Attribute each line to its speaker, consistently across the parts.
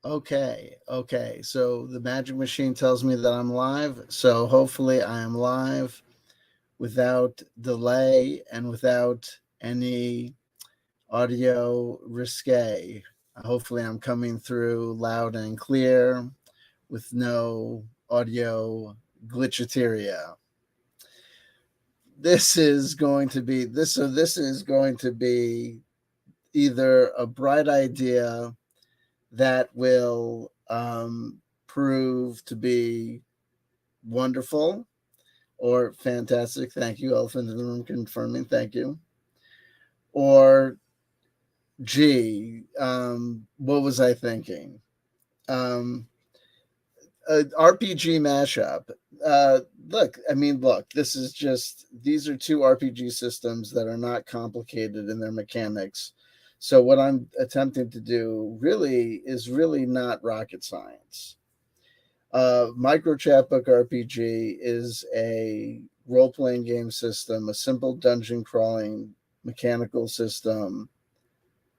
Speaker 1: Okay. So the magic machine tells me that I'm live. So hopefully I am live without delay and without any audio risque. Hopefully I'm coming through loud and clear with no audio glitchateria. This is going to be either a bright idea that will prove to be wonderful or fantastic. Thank you, elephant in the room, confirming. Thank you. Or, gee, what was I thinking? Um, RPG mashup. Look. These are two RPG systems that are not complicated in their mechanics. So what I'm attempting to do really not rocket science. Micro-Chapbook RPG is a role-playing game system, a simple dungeon crawling mechanical system.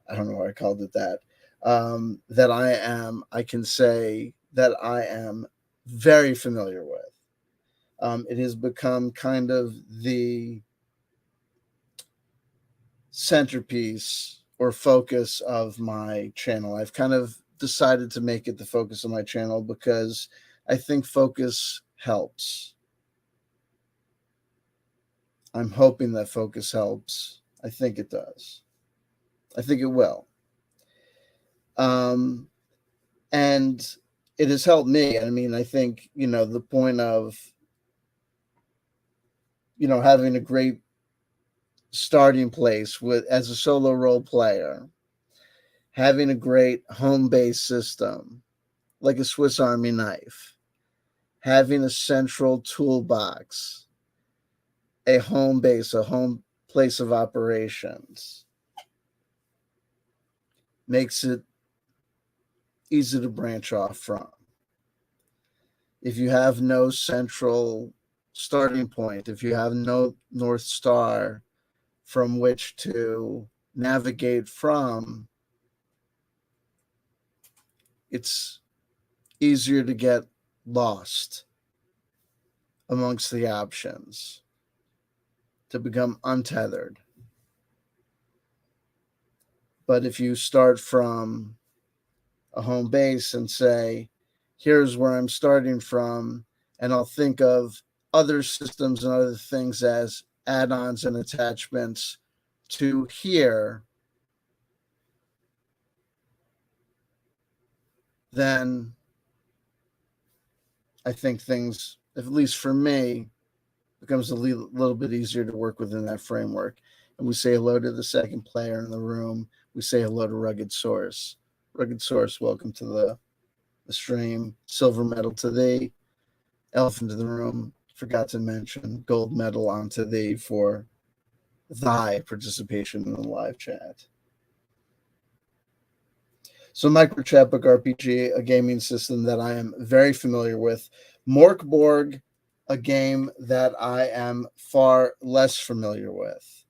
Speaker 1: I don't know why I called it that. I can say that I am very familiar with. It has become kind of the centerpiece or focus of my channel. I've kind of decided to make it the focus of my channel because I think focus helps. I'm hoping that focus helps. I think it does. I think it will. And it has helped me. I mean, I think, the point of, having a great starting place with as a solo role player, having a great home base system, like a Swiss Army knife, having a central toolbox, a home base, a home place of operations, makes it easy to branch off from. If you have no central starting point, if you have no North Star from which to navigate from, it's easier to get lost amongst the options, to become untethered. But if you start from a home base and say, here's where I'm starting from, and I'll think of other systems and other things as add-ons and attachments to here, then I think things, at least for me, becomes a little bit easier to work within that framework. And we say hello to the second player in the room. We say hello to Rugged Source. Rugged Source, welcome to the stream. Silver medal to thee. Elephant in the room, forgot to mention gold medal onto thee for thy participation in the live chat. So Micro-Chapbook RPG, a gaming system that I am very familiar with. MICRO-BORG, a game that I am far less familiar with.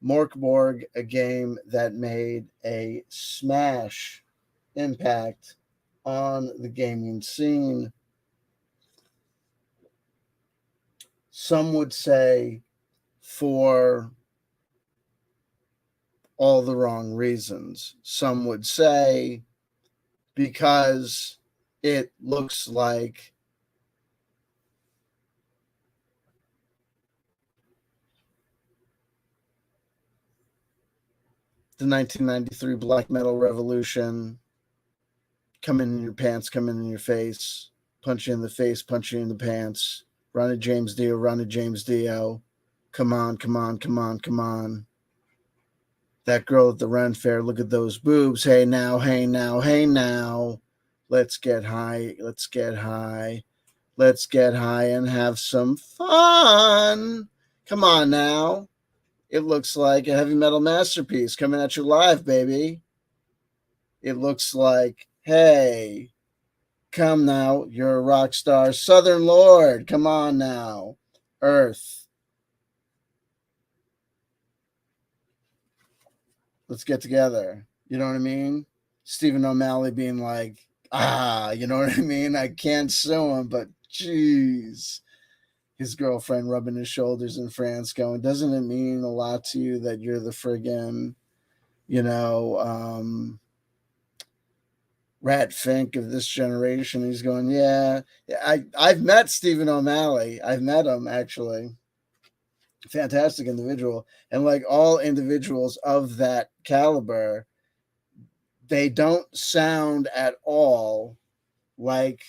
Speaker 1: MICRO-BORG, a game that made a smash impact on the gaming scene. Some would say for all the wrong reasons. Some would say because it looks like the 1993 black metal revolution, coming in your pants, coming in your face, punch you in the face, punch you in the pants. Ronnie James Dio, Ronnie James Dio. Come on. That girl at the Ren Fair, look at those boobs. Hey now. Let's get high. Let's get high and have some fun. Come on now. It looks like a heavy metal masterpiece coming at you live, baby. It looks like, hey, come now, you're a rock star. Southern Lord, come on now. Earth. Let's get together. You know what I mean? Stephen O'Malley being like, you know what I mean? I can't sue him, but geez. His girlfriend rubbing his shoulders in France, going, doesn't it mean a lot to you that you're the friggin', you know, Rat Fink of this generation? He's going, yeah. I've met Stephen O'Malley. I've met him, actually. Fantastic individual. And like all individuals of that caliber, they don't sound at all like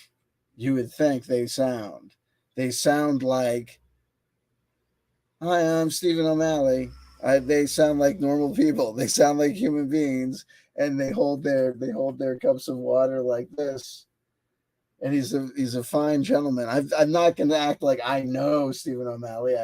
Speaker 1: you would think they sound. They sound like, hi, I'm Stephen O'Malley. They sound like normal people. They sound like human beings, and they hold their cups of water like this. And he's a fine gentleman. I'm not going to act like I know Stephen O'Malley.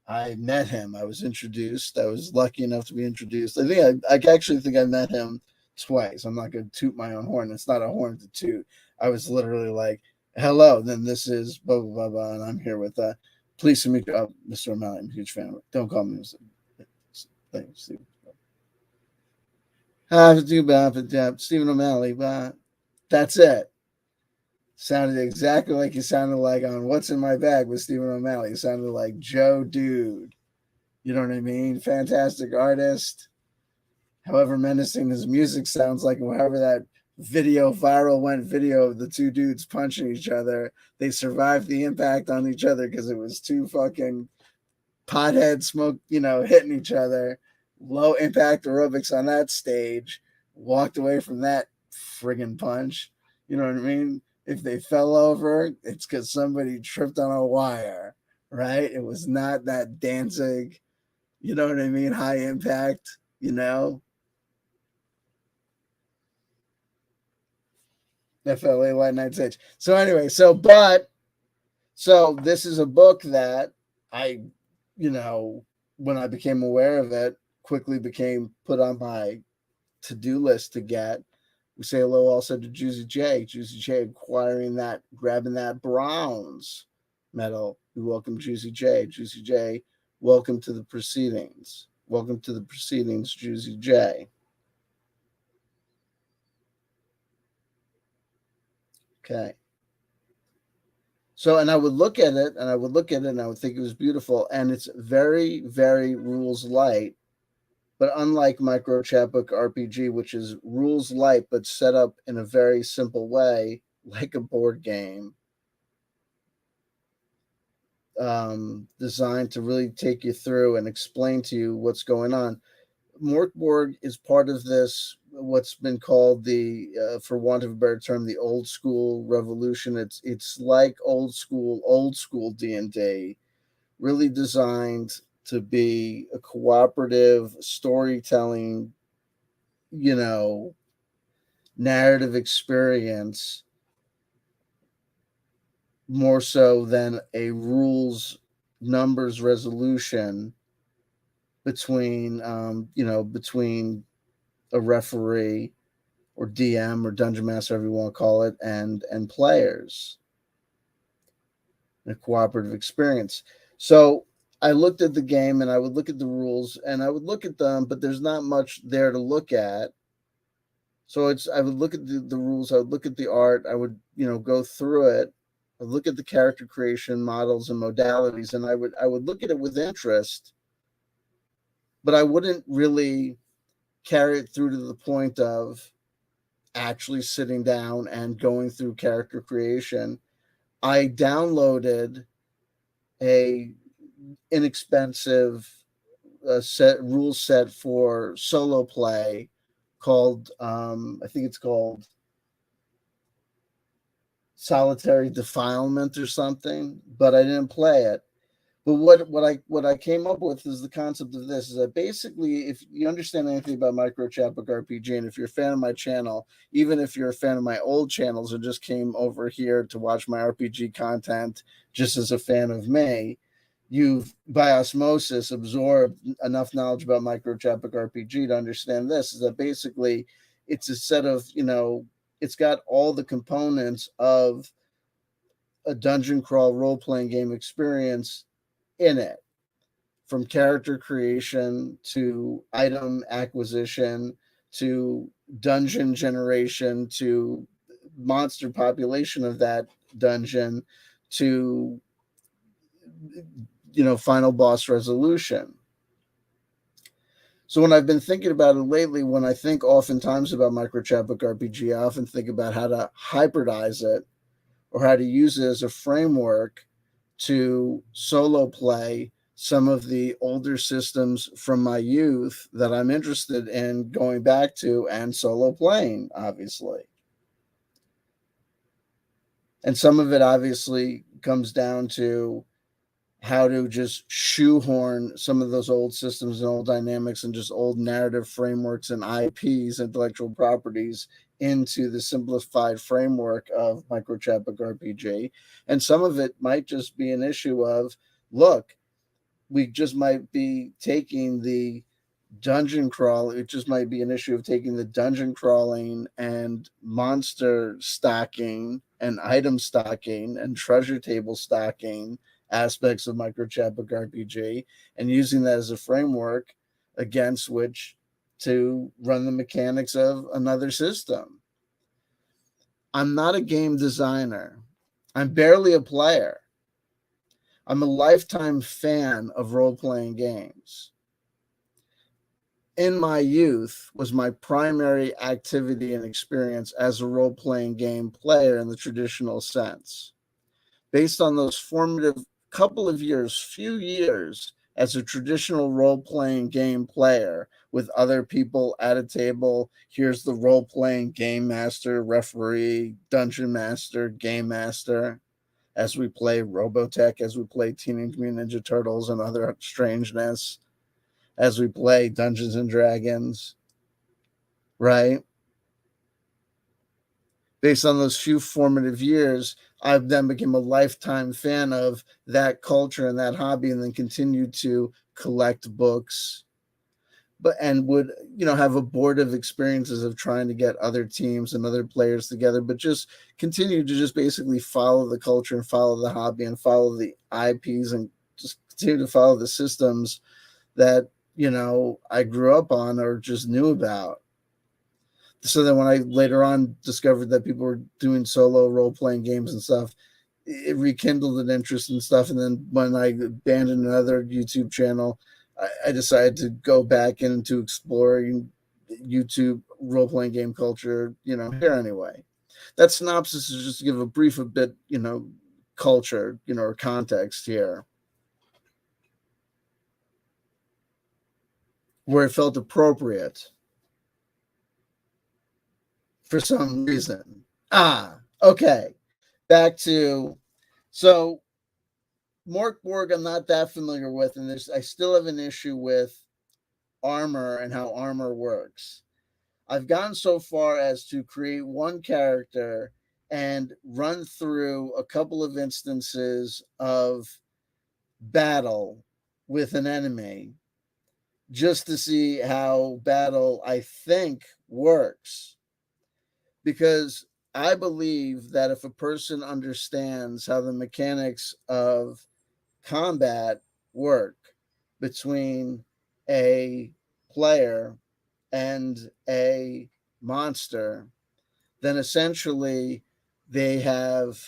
Speaker 1: I met him. I was introduced. I was lucky enough to be introduced. I actually think I met him twice. I'm not going to toot my own horn. It's not a horn to toot. I was literally like, hello, then this is blah, blah, blah, blah, and I'm here with please meet Mr. O'Malley. I'm a huge fan of it. Don't call me Mr. Stephen O'Malley. That's it. Sounded exactly like he sounded like on What's in My Bag with Stephen O'Malley. He sounded like Joe Dude. You know what I mean? Fantastic artist. However menacing his music sounds like, and however that viral video of the two dudes punching each other, they survived the impact on each other because it was two fucking pothead smoke, hitting each other. Low impact aerobics on that stage. Walked away from that friggin' punch. You know what I mean? If they fell over, it's because somebody tripped on a wire, right? It was not that Danzig, you know what I mean? High impact, FLA Light Night Stage. So anyway, so this is a book that I, when I became aware of it, quickly became put on my to-do list to get. We say hello also to Juicy J. Juicy J grabbing that bronze medal. We welcome Juicy J. Juicy J, welcome to the proceedings. Welcome to the proceedings, Juicy J. Okay. So, and I would look at it, and I would think it was beautiful, and it's very, very rules light. But unlike Micro Chapbook RPG, which is rules light but set up in a very simple way, like a board game, designed to really take you through and explain to you what's going on. MICRO-BORG is part of this, what's been called for want of a better term, the old school revolution. It's like old school D&D, really designed to be a cooperative storytelling, narrative experience, more so than a rules numbers resolution between between a referee or DM or dungeon master, whatever you want to call it, and players. A cooperative experience. So I looked at the game, and I would look at the rules, and I would look at them, but there's not much there to look at. So I would look at the rules, I would look at the art, I would go through it, I'd look at the character creation models and modalities, and I would look at it with interest, but I wouldn't really carry it through to the point of actually sitting down and going through character creation. I downloaded a inexpensive rule set for solo play called I think it's called Solitary Defilement or something, but I didn't play it. But what I came up with is the concept of this, is that basically, if you understand anything about Micro Chapbook RPG, and if you're a fan of my channel, even if you're a fan of my old channels or just came over here to watch my RPG content just as a fan of me, you've by osmosis absorbed enough knowledge about Micro Chapbook RPG to understand this, is that basically it's a set of, it's got all the components of a dungeon crawl role-playing game experience in it, from character creation to item acquisition to dungeon generation to monster population of that dungeon to final boss resolution. So when I've been thinking about it lately, when I think oftentimes about micro-chapbook RPG, I often think about how to hybridize it or how to use it as a framework to solo play some of the older systems from my youth that I'm interested in going back to and solo playing, obviously. And some of it obviously comes down to how to just shoehorn some of those old systems and old dynamics and just old narrative frameworks and IPs, intellectual properties, into the simplified framework of micro-chapbook RPG. And some of it might just be an issue of, look, we just might be taking the dungeon crawl. It just might be an issue of taking the dungeon crawling and monster stocking and item stocking and treasure table stocking aspects of micro-chapbook RPG and using that as a framework against which to run the mechanics of another system. I'm not a game designer. I'm barely a player. I'm a lifetime fan of role-playing games. In my youth was my primary activity and experience as a role-playing game player in the traditional sense. Based on those formative few years as a traditional role-playing game player with other people at a table, here's the role-playing game master, referee, dungeon master, game master, as we play Robotech, as we play Teenage Mutant Ninja Turtles and other strangeness, as we play Dungeons and Dragons, right? Based on those few formative years, I've then become a lifetime fan of that culture and that hobby, and then continued to collect books, and would have a board of experiences of trying to get other teams and other players together, but just continue to just basically follow the culture and follow the hobby and follow the IPs and just continue to follow the systems that I grew up on or just knew about. So then when I later on discovered that people were doing solo role-playing games and stuff, it rekindled an interest in stuff. And then when I abandoned another YouTube channel, I decided to go back into exploring YouTube role-playing game culture, here anyway. That synopsis is just to give a brief bit, culture, or context here, where it felt appropriate for some reason. Okay. Back to, so MICRO-BORG I'm not that familiar with, and I still have an issue with armor and how armor works. I've gotten so far as to create one character and run through a couple of instances of battle with an enemy just to see how battle, I think, works. Because I believe that if a person understands how the mechanics of combat work between a player and a monster, then essentially they have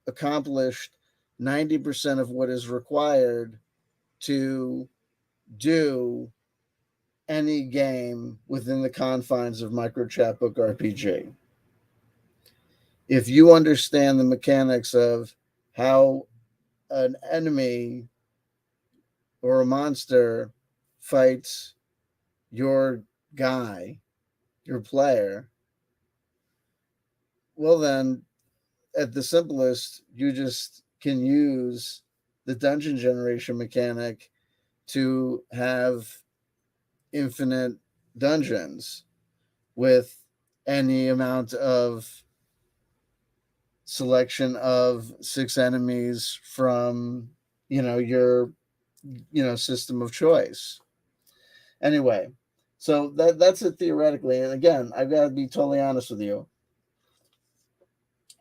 Speaker 1: accomplished 90% of what is required to do any game within the confines of micro-chapbook RPG. If you understand the mechanics of how an enemy or a monster fights your guy, your player, well then, at the simplest, you just can use the dungeon generation mechanic to have infinite dungeons with any amount of selection of 6 enemies from your system of choice. Anyway, so that's it theoretically. And again, I've got to be totally honest with you.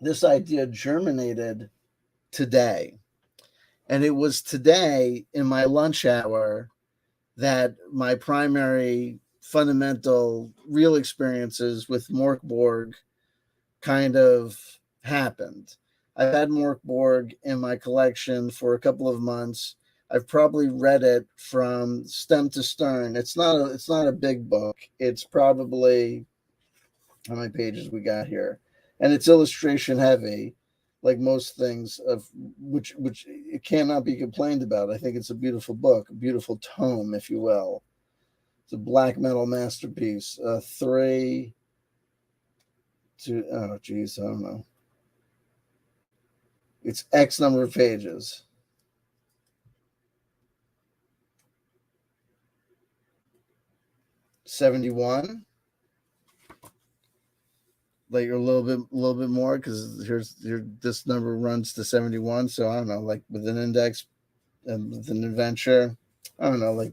Speaker 1: This idea germinated today. And it was today in my lunch hour that my primary fundamental real experiences with MICRO-BORG kind of happened. I've had MICRO-BORG in my collection for a couple of months. I've probably read it from stem to stern. It's not a big book. It's probably, how many pages we got here? And it's illustration heavy, like most things of which it cannot be complained about. I think it's a beautiful book, a beautiful tome, if you will. It's a black metal masterpiece. 3 to, oh geez, I don't know. It's X number of pages. $71. Like a little bit more, because this number runs to 71. So I don't know, like with an index and with an adventure, I don't know, like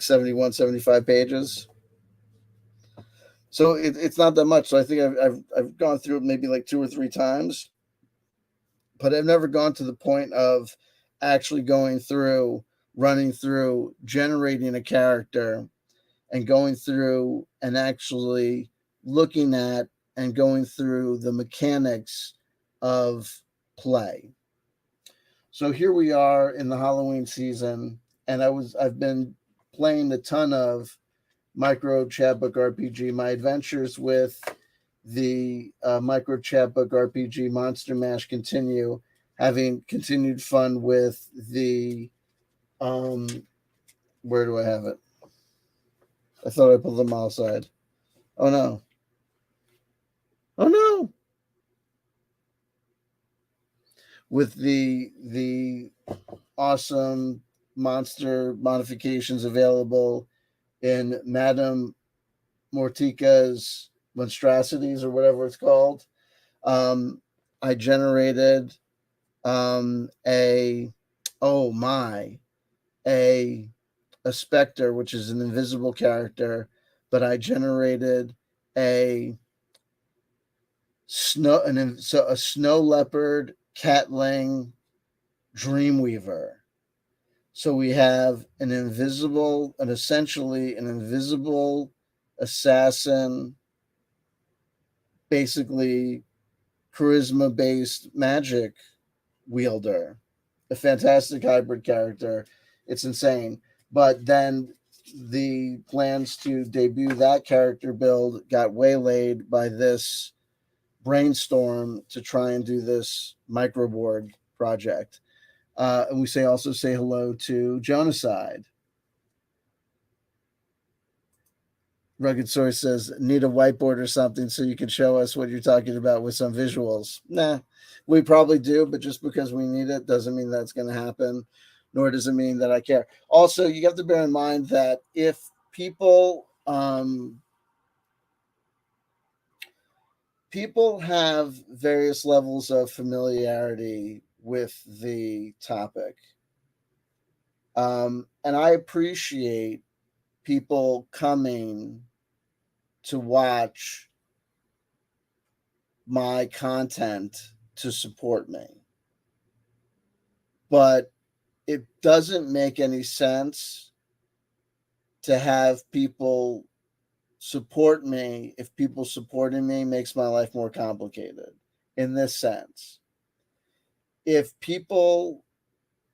Speaker 1: 71, 75 pages. So it's not that much. So I think I've gone through it maybe like 2 or 3 times, but I've never gone to the point of actually going through, running through, generating a character, and going through and actually looking at and going through the mechanics of play. So here we are in the Halloween season, and I've been playing a ton of MICRO-Chapbook RPG. My adventures with the MICRO-Chapbook RPG Monster Mash continue, having continued fun with the where do I have it? I thought I pulled them outside. Oh no. Oh no. With the awesome monster modifications available in Madame Mortica's Monstrosities, or whatever it's called. I generated a Spectre, which is an invisible character, but I generated a snow leopard catling dreamweaver. So we have essentially an invisible assassin, basically charisma-based magic wielder, a fantastic hybrid character. It's insane. But then the plans to debut that character build got waylaid by this brainstorm to try and do this MICRO-BORG project. And we also say hello to Jonaside. Rugged Source says, need a whiteboard or something so you can show us what you're talking about with some visuals. Nah, we probably do, but just because we need it doesn't mean that's going to happen, nor does it mean that I care. Also, you have to bear in mind that if people have various levels of familiarity with the topic, and I appreciate people coming to watch my content to support me. But it doesn't make any sense to have people support me if people supporting me makes my life more complicated. In this sense, if people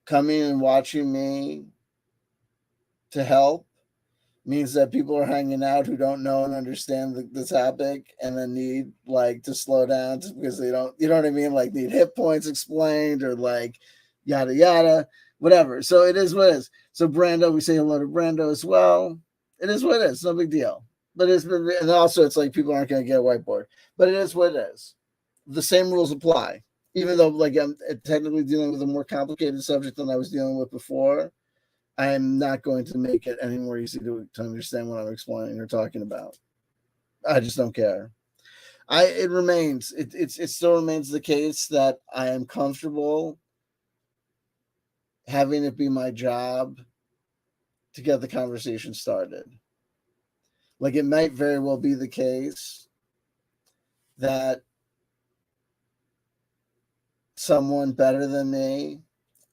Speaker 1: coming and watching me to help means that people are hanging out who don't know and understand the topic, and then need like to slow down because they don't, you know what I mean? Like need hit points explained, or like yada, yada, whatever. So it is what it is. So Brando, we say hello to Brando as well. It is what it is. No big deal. But and also it's like people aren't going to get a whiteboard, but it is what it is. The same rules apply, even though like I'm technically dealing with a more complicated subject than I was dealing with before. I'm not going to make it any more easy to understand what I'm explaining or talking about. I just don't care. It still remains the case that I am comfortable having it be my job to get the conversation started. Like it might very well be the case that someone better than me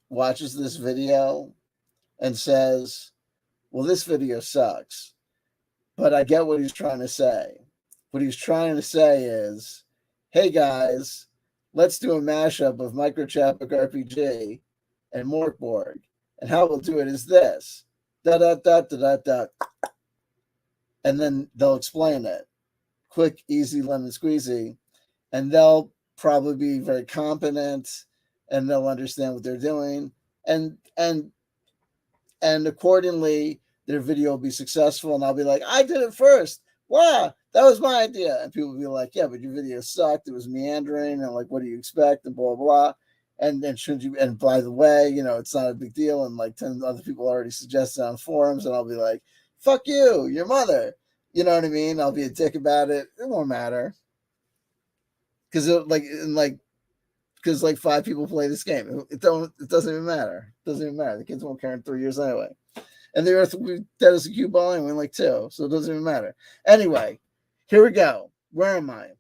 Speaker 1: watches this video and says, well, this video sucks. But I get what he's trying to say. What he's trying to say is, hey guys, let's do a mashup of MICRO-BORG RPG and MICRO-BORG. And how we'll do it is this. Da da da da da da. And then they'll explain it. Quick, easy, lemon squeezy. And they'll probably be very competent and they'll understand what they're doing. And accordingly, their video will be successful. And I'll be like, I did it first. Wow, that was my idea. And people will be like, yeah, but your video sucked. It was meandering. And like, what do you expect? And blah, blah. And then should you, and by the way, you know, it's not a big deal. And like 10 other people already suggested on forums. And I'll be like, fuck you, your mother. You know what I mean? I'll be a dick about it. It won't matter. Because because like 5 people play this game. It doesn't even matter. It doesn't even matter. The kids won't care in 3 years anyway. And the Earth will be dead as a cue ball anyway in like 2. So it doesn't even matter. Anyway, here we go. Where am I?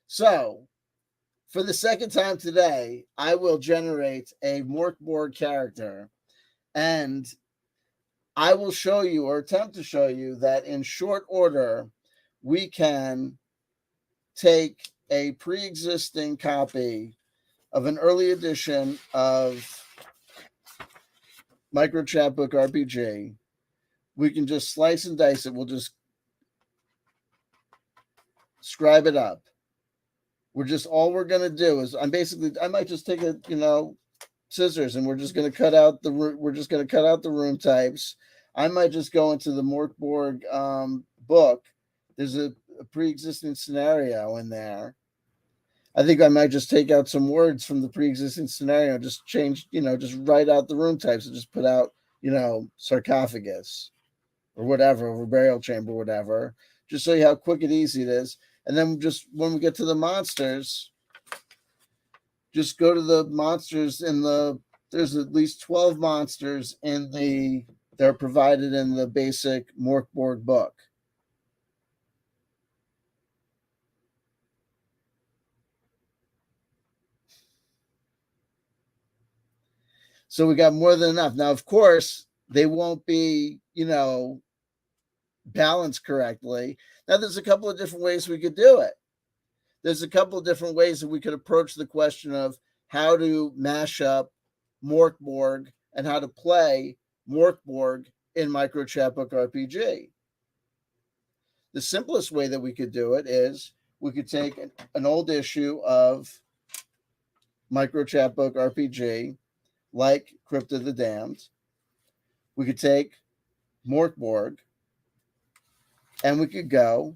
Speaker 1: So for the second time today, I will generate a MICRO-BORG character. And I will show you, or attempt to show you, that in short order, we can take a pre-existing copy of an early edition of MICRO-BORG RPG. We can just slice and dice it. We'll just scribe it up. All we're going to do is I might just take scissors and we're just going to cut out the room types. I might just go into the MICRO-BORG book. There's a pre-existing scenario in there. I think I might just take out some words from the pre-existing scenario, just change, just write out the room types and just put out, sarcophagus or whatever, or burial chamber, whatever, just show you how quick and easy it is. And then just when we get to the monsters, just go to the monsters there's at least 12 monsters they're provided in the basic MICRO-BORG book. So we got more than enough. Now, of course, they won't be, balanced correctly. Now, there's a couple of different ways we could do it. There's a couple of different ways that we could approach the question of how to mash up MICRO-BORG and how to play MICRO-BORG in MICRO-BORG RPG. The simplest way that we could do it is we could take an old issue of MICRO-BORG RPG, like Crypt of the Damned. We could take MICRO-BORG and we could go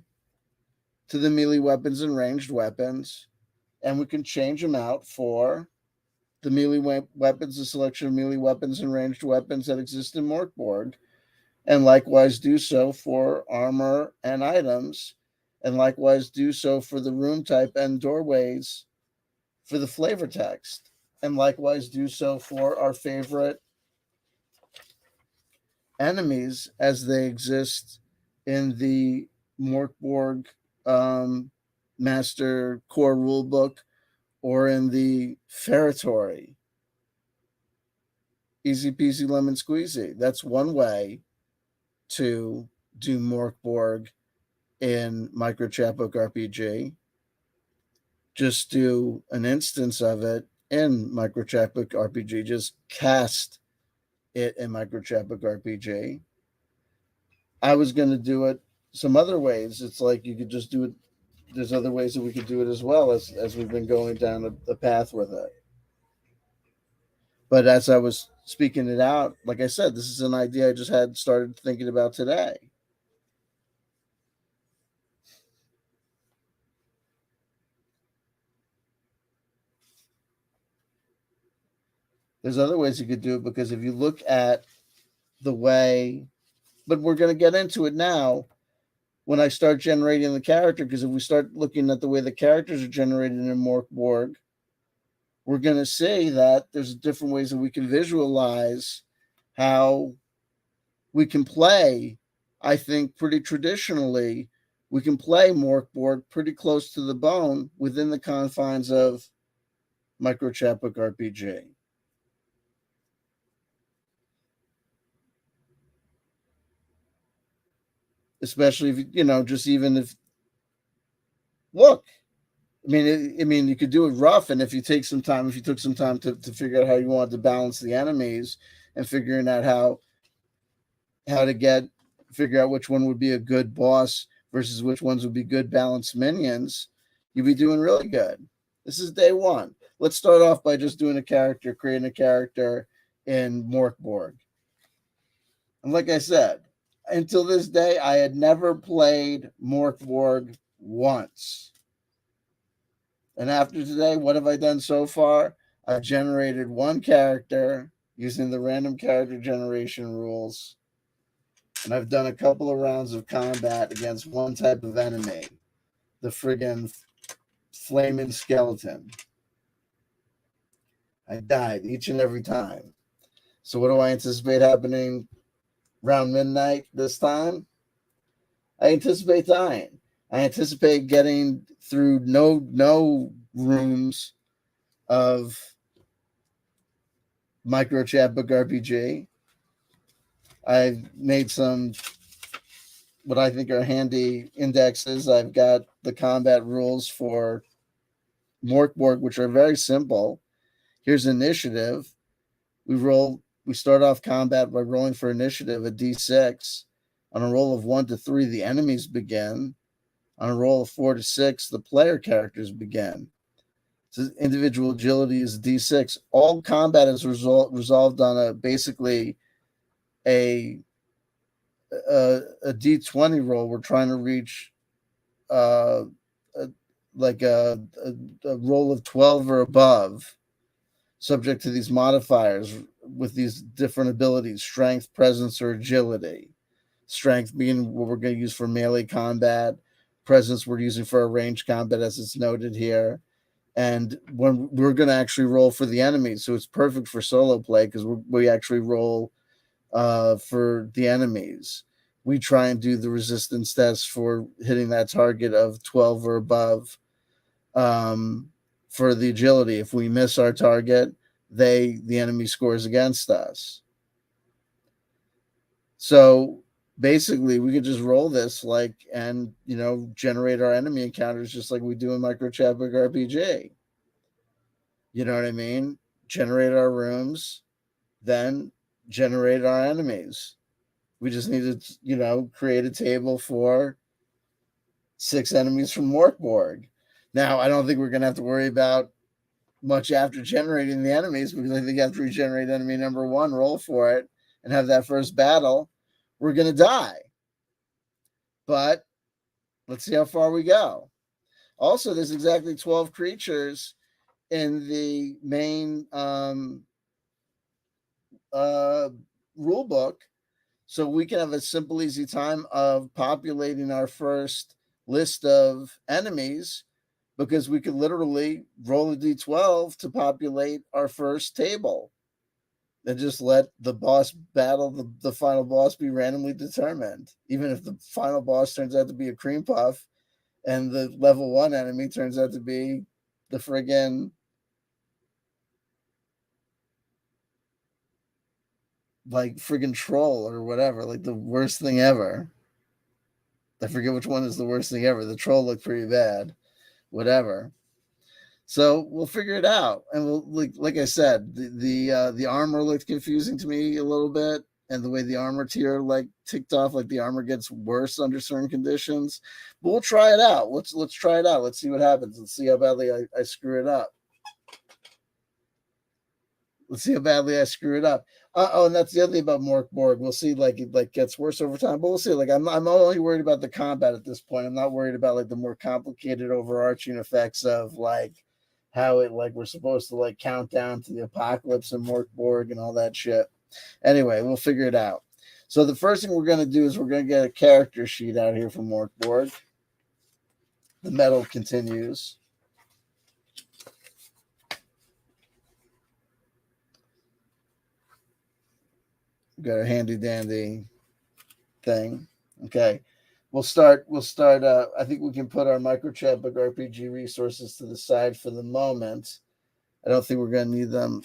Speaker 1: to the melee weapons and ranged weapons, and we can change them out for the melee weapons, the selection of melee weapons and ranged weapons that exist in MICRO-BORG, and likewise do so for armor and items, and likewise do so for the room type and doorways for the flavor text, and likewise do so for our favorite enemies as they exist in the MICRO-BORG Master Core Rulebook or in the Ferritory. Easy peasy lemon squeezy. That's one way to do MICRO-BORG in MICRO-BORG RPG. Just do an instance of it in MICRO-BORG RPG. Just cast it in MICRO-BORG RPG. I was going to do it some other ways. It's like you could just do it. There's other ways that we could do it as well as we've been going down the path with it. But as I was speaking it out, like I said, this is an idea I just had started thinking about today. There's other ways you could do it, because if you look at the way, but we're going to get into it now when I start generating the character, because if we start looking at the way the characters are generated in MICRO-BORG, we're going to see that there's different ways that we can visualize how we can play. I think pretty traditionally, we can play MICRO-BORG pretty close to the bone within the confines of MICRO-BORG RPG. especially if just even if look. I mean, you could do it rough, and if you took some time to figure out how you want to balance the enemies and figuring out how to figure out which one would be a good boss versus which ones would be good balanced minions, you'd be doing really good. This is day one. Let's start off by just creating a character in MICRO-BORG. And like I said, until this day, I had never played MICRO-BORG once. And after today, what have I done so far? I've generated one character using the random character generation rules. And I've done a couple of rounds of combat against one type of enemy, the friggin' flaming skeleton. I died each and every time. So what do I anticipate happening around midnight this time? I anticipate dying. I anticipate getting through no rooms of MICRO-Chapter RPG. I've made some what I think are handy indexes. I've got the combat rules for MICRO-BORG, which are very simple. Here's initiative. We start off combat by rolling for initiative a d6. On a roll of 1 to 3, the enemies begin. On a roll of 4 to 6, the player characters begin. So individual agility is d6. All combat is resolved on basically a d20 roll. We're trying to reach a roll of 12 or above, subject to these modifiers with these different abilities: strength, presence, or agility. Strength being what we're going to use for melee combat. Presence we're using for our ranged combat, as it's noted here. And when we're going to actually roll for the enemies, so it's perfect for solo play because we actually roll for the enemies. We try and do the resistance test for hitting that target of 12 or above. For the agility, if we miss our target, the enemy scores against us. So basically, we could just roll this and generate our enemy encounters just like we do in MICRO-Chapter RPG. You know what I mean? Generate our rooms, then generate our enemies. We just need to, create a table for 6 enemies from MICRO-BORG. Now, I don't think we're going to have to worry about much after generating the enemies, because I think after we generate enemy number 1, roll for it, and have that first battle, we're going to die. But let's see how far we go. Also, there's exactly 12 creatures in the main rule book, so we can have a simple, easy time of populating our first list of enemies, because we could literally roll a d12 to populate our first table and just let the boss battle, the final boss, be randomly determined. Even if the final boss turns out to be a cream puff and the level 1 enemy turns out to be the friggin' troll or whatever, the worst thing ever. I forget which one is the worst thing ever. The troll looked pretty bad. Whatever. So we'll figure it out, and we'll like I said, the armor looked confusing to me a little bit, and the way the armor tier ticked off, the armor gets worse under certain conditions. But we'll try it out. Let's try it out. Let's see what happens. Let's see how badly I screw it up. Oh, and that's the other thing about MICRO-BORG. We'll see, it gets worse over time, but we'll see. I'm only worried about the combat at this point. I'm not worried about the more complicated overarching effects of how it we're supposed to count down to the apocalypse and MICRO-BORG and all that shit. Anyway, we'll figure it out. So the first thing we're going to do is we're going to get a character sheet out here from MICRO-BORG. The metal continues. Got a handy dandy thing. Okay. We'll start. I think we can put our MICRO-Chapter RPG resources to the side for the moment. I don't think we're going to need them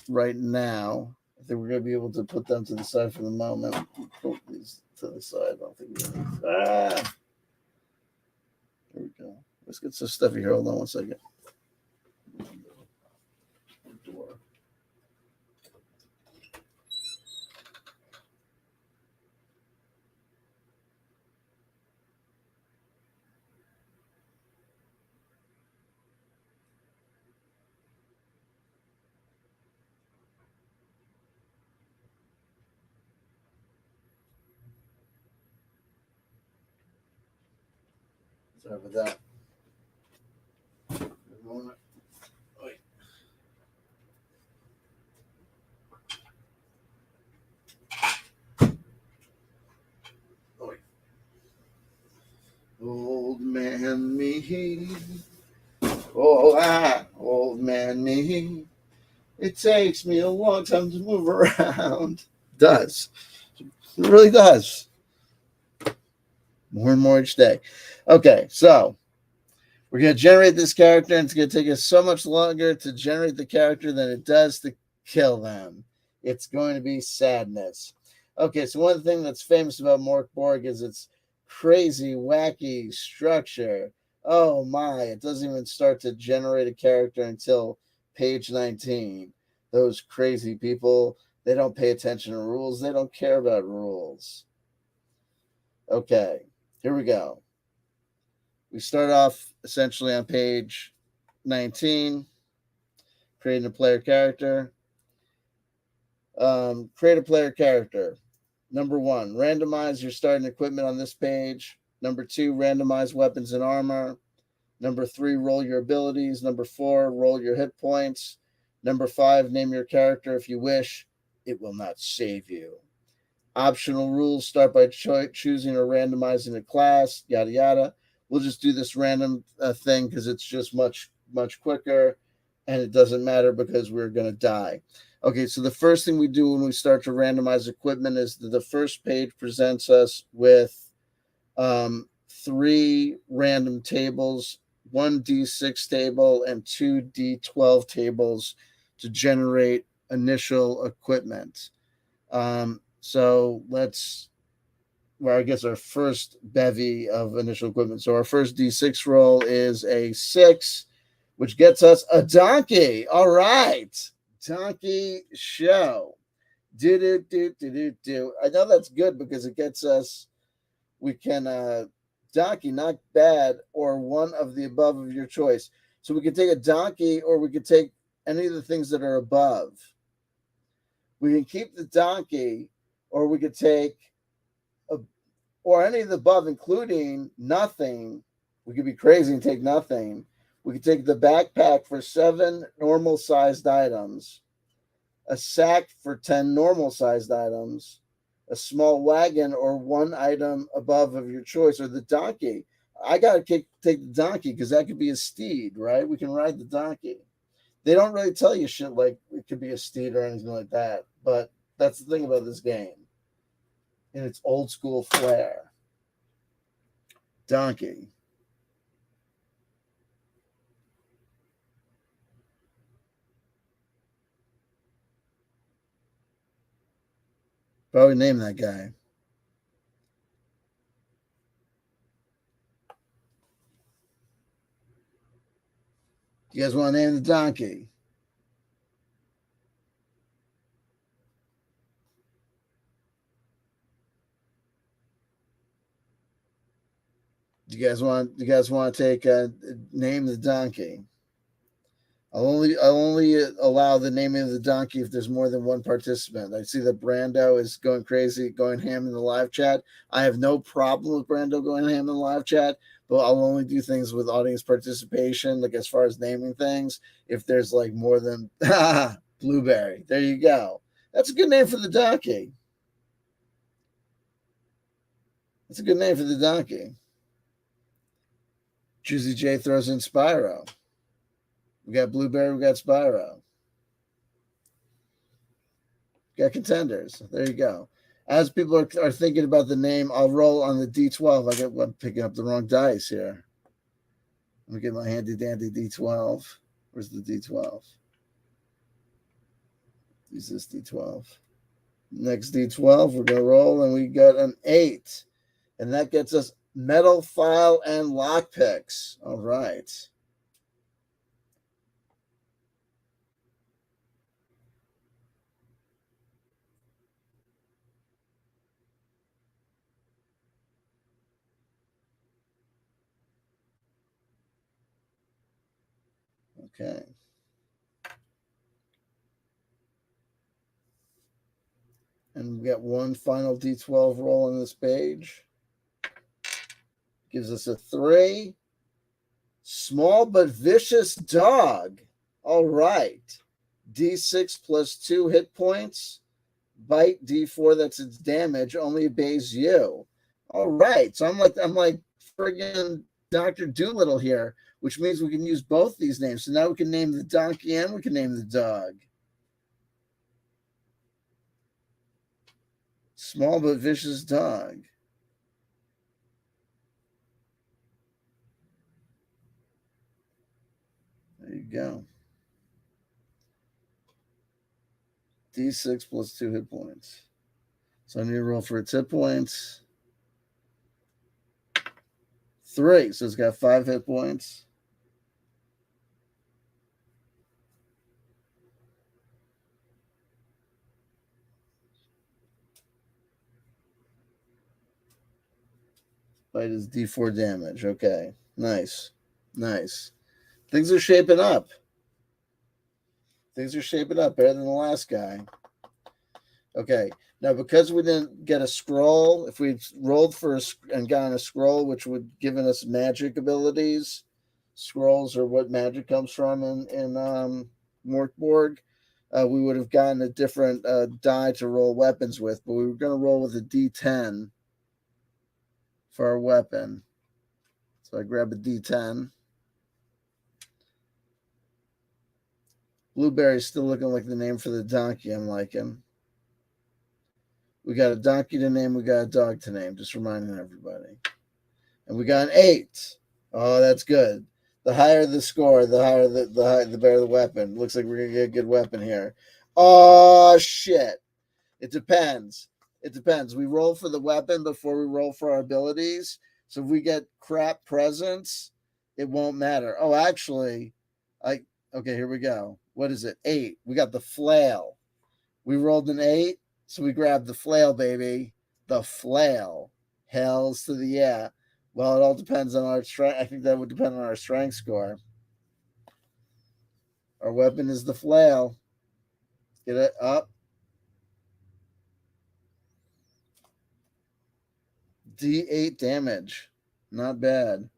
Speaker 1: right now. I think we're going to be able to put them to the side for the moment. Put these to the side. I don't think we need. There we go. Let's get some stuffy here. Hold on one second. Sorry about that. Old man me, old man me. It takes me a long time to move around. It does. It really does. More and more each day. Okay, so we're going to generate this character, and it's going to take us so much longer to generate the character than it does to kill them. It's going to be sadness. Okay, so one thing that's famous about MICRO-BORG is its crazy, wacky structure. Oh my, it doesn't even start to generate a character until page 19. Those crazy people, they don't pay attention to rules. They don't care about rules. Okay, here we go. We start off essentially on page 19, creating a player character. Create a player character. Number 1, randomize your starting equipment on this page. Number 2, randomize weapons and armor. Number 3, roll your abilities. Number 4, roll your hit points. Number 5, name your character if you wish. It will not save you. Optional rules, start by choosing or randomizing a class, yada, yada. We'll just do this random thing because it's just much, much quicker, and it doesn't matter because we're going to die. Okay, so the first thing we do when we start to randomize equipment is that the first page presents us with 3 random tables, 1 D6 table and 2 D12 tables to generate initial equipment. So I guess our first bevy of initial equipment. So our first D6 roll is a 6, which gets us a donkey. All right. Donkey show. Do. I know that's good because it gets us, we can donkey, not bad, or one of the above of your choice. So we could take a donkey or we could take any of the things that are above. We can keep the donkey, or we could take or any of the above, including nothing. We could be crazy and take nothing. We could take the backpack for 7 normal-sized items, a sack for 10 normal-sized items, a small wagon or 1 item above of your choice, or the donkey. I got to take the donkey because that could be a steed, right? We can ride the donkey. They don't really tell you shit like it could be a steed or anything like that, but that's the thing about this game. In its old school flair. Donkey. Probably name that guy. You guys want to name the donkey? You guys want to take name the donkey? I'll only allow the naming of the donkey if there's more than 1 participant. I see that Brando is going crazy, going ham in the live chat. I have no problem with Brando going ham in the live chat, but I'll only do things with audience participation, like as far as naming things, if there's like more than Blueberry. There you go. That's a good name for the donkey. That's a good name for the donkey. Juicy J throws in Spyro. We got Blueberry, we got Spyro. We got contenders. There you go. As people are thinking about the name, I'll roll on the D12. I'm picking up the wrong dice here. Let me get my handy dandy D12. Where's the D12? Use this D12. Next D12, we're going to roll, and we got an 8. And that gets us metal file and lockpicks. All right. Okay. And we got one final D12 roll on this page. Gives us a 3. Small but vicious dog. All right. D6 plus 2 hit points. Bite D4, that's its damage, only obeys you. All right. So I'm like friggin' Dr. Doolittle here, which means we can use both these names. So now we can name the donkey and we can name the dog. Small but vicious dog. There you go. D6 plus 2 hit points. So I need to roll for its hit points. 3. So it's got 5 hit points. Bite is D4 damage. Okay. Nice. Nice. Things are shaping up. Things are shaping up better than the last guy. Okay. Now, because we didn't get a scroll, if we rolled for and gotten a scroll, which would given us magic abilities, scrolls are what magic comes from in MICRO-BORG, we would have gotten a different die to roll weapons with, but we were going to roll with a D10 for our weapon. So I grab a D10. Blueberry's still looking like the name for the donkey I'm liking. We got a donkey to name, we got a dog to name, just reminding everybody. And we got an 8. Oh, that's good. The higher the score, the better the weapon. Looks like we're gonna get a good weapon here. Oh shit. It depends. It depends. We roll for the weapon before we roll for our abilities. So if we get crap presents, it won't matter. Oh, actually, okay, here we go. What is it? 8. We got the flail. We rolled an 8, so we grabbed the flail, baby. The flail. Hells to the yeah. Well, it all depends on our strength. I think that would depend on our strength score. Our weapon is the flail. Get it up. D8 damage. Not bad.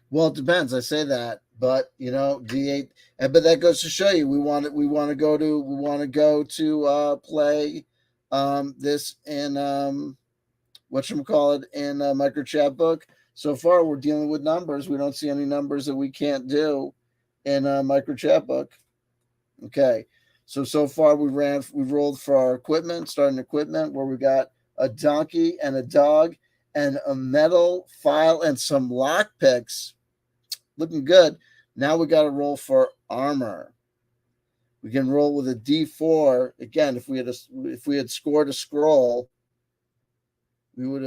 Speaker 1: Well, it depends. I say that, but D8. But that goes to show you we want to go to play this in whatchamacallit in MICRO-CHAPBOOK. So far, we're dealing with numbers. We don't see any numbers that we can't do in MICRO-CHAPBOOK. Okay, so far we rolled for our equipment, starting equipment, where we got a donkey and a dog and a metal file and some lock picks. Looking good. Now we got to roll for armor. We can roll with a D4 again. If we had scored a scroll, we'd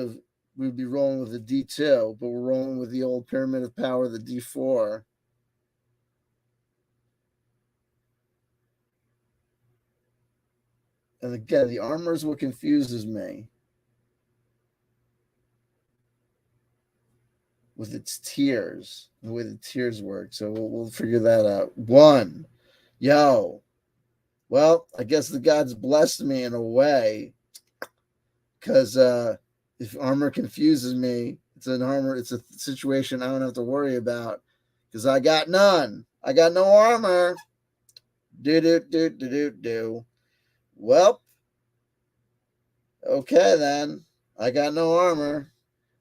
Speaker 1: be rolling with a D2, but we're rolling with the old Pyramid of Power, the D4. And again, the armor is what confuses me with its tiers, the way the tiers work. So we'll figure that out. 1. Yo. Well, I guess the gods blessed me in a way, because if armor confuses me, it's a situation I don't have to worry about, because I got none. I got no armor. Do. Well, okay then. I got no armor.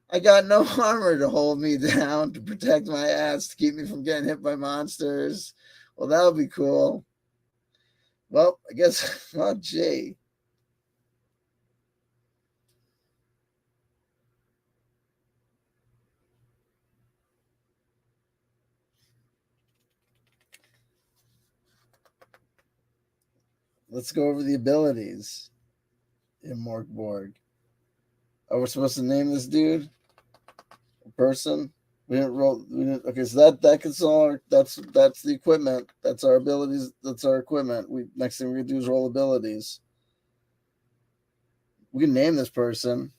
Speaker 1: I got no armor to hold me down, to protect my ass, to keep me from getting hit by monsters. Well, that would be cool. Well, I guess, oh, gee. let's go over the abilities in MICRO-BORG. Are we supposed to name this dude? A person? We didn't roll. We didn't, okay, so that gets all our. That's the equipment. That's our abilities. That's our equipment. Next thing we're gonna do is roll abilities. We can name this person.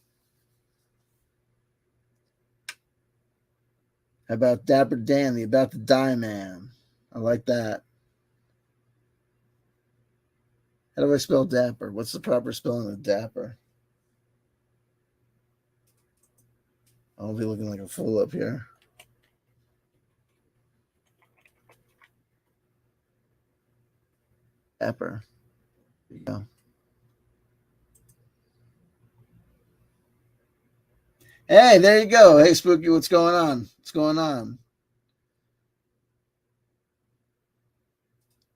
Speaker 1: How about Dapper Dan, the about to die man? I like that. How do I spell Dapper? What's the proper spelling of Dapper? I'll be looking like a fool up here. Dapper. There you go. Hey, there you go. Hey, Spooky, what's going on? What's going on?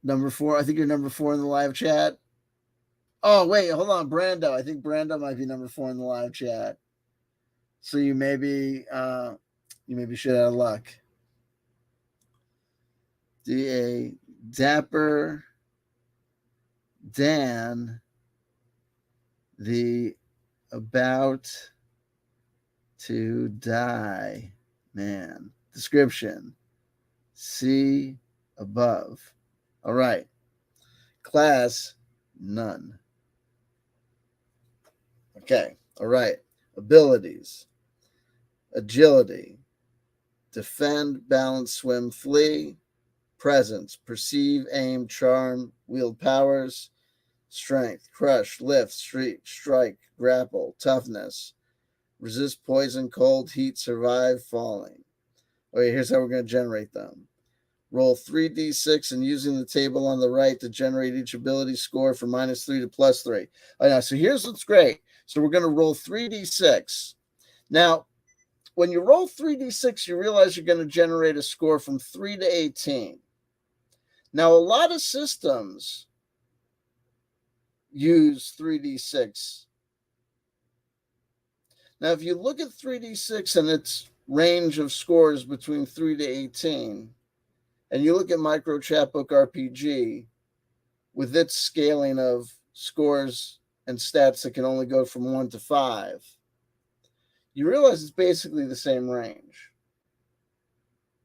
Speaker 1: Number 4. I think you're number 4 in the live chat. Oh, wait, hold on. Brando. I think Brando might be number 4 in the live chat. So you maybe should have luck. D.A. Dapper Dan, the about to die man. Description. See above. All right. Class, none. Okay. All right. Abilities. Agility. Defend, balance, swim, flee. Presence. Perceive, aim, charm, wield powers. Strength. Crush, lift, strike, grapple. Toughness. Resist poison, cold, heat, survive, falling. Okay, here's how we're going to generate them. Roll 3d6 and using the table on the right to generate each ability score from -3 to +3. Oh, yeah, so here's what's great. So we're going to roll 3d6. Now, when you roll 3d6, you realize you're going to generate a score from 3 to 18. Now, a lot of systems use 3d6. Now, if you look at 3d6 and its range of scores between 3 to 18, and you look at Micro Chapbook RPG with its scaling of scores and stats that can only go from 1 to 5, you realize it's basically the same range.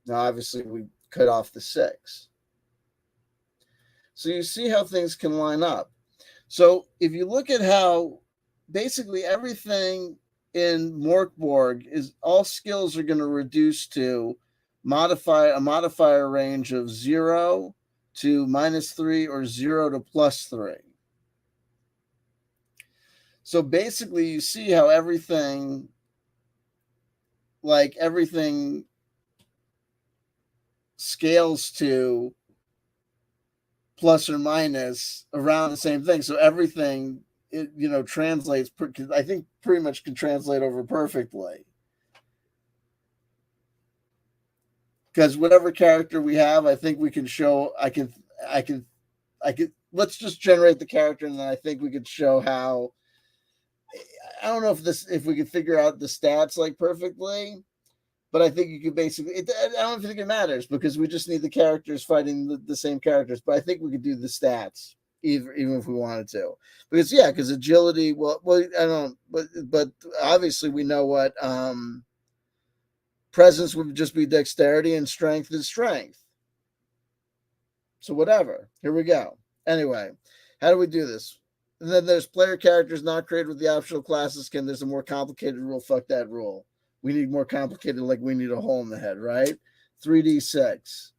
Speaker 1: Now, obviously, we cut off the 6. So you see how things can line up. So if you look at how basically everything in MICRO-BORG is all skills are going to reduce to a modifier range of 0 to -3 or 0 to +3. So basically you see how everything scales to plus or minus around the same thing. So everything, translates, I think pretty much can translate over perfectly. Because whatever character we have, I think we can show, I can, let's just generate the character and then I think we could show how, I don't know if we could figure out the stats like perfectly, but I think you could basically, I don't think it matters because we just need the characters fighting the same characters. But I think we could do the stats even if we wanted to, because agility. Well, I don't. But obviously we know what presence would just be dexterity and strength is strength. So whatever. Here we go. Anyway, how do we do this? And then there's player characters not created with the optional classes skin. There's a more complicated rule. Fuck that rule. We need more complicated, like we need a hole in the head, right? 3d6.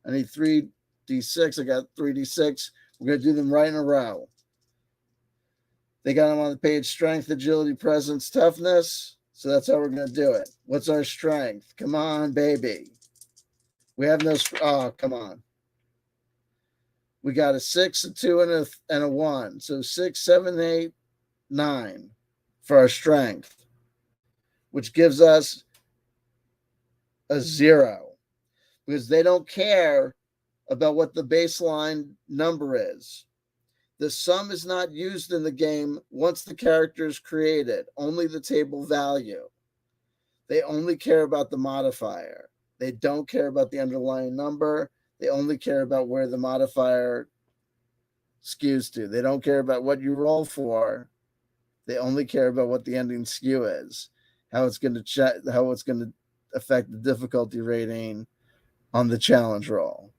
Speaker 1: I need 3d6. I got 3d6. We're going to do them right in a row. They got them on the page. Strength, agility, presence, toughness. So that's how we're going to do it. What's our strength? Come on, baby. We have no... Oh, come on. We got a 6, a 2, and a 1. So 6, 7, 8, 9 for our strength, which gives us a 0 because they don't care about what the baseline number is. The sum is not used in the game once the character is created, only the table value. They only care about the modifier. They don't care about the underlying number. They only care about where the modifier skews to. They don't care about what you roll for. They only care about what the ending skew is, how it's going to affect the difficulty rating on the challenge roll.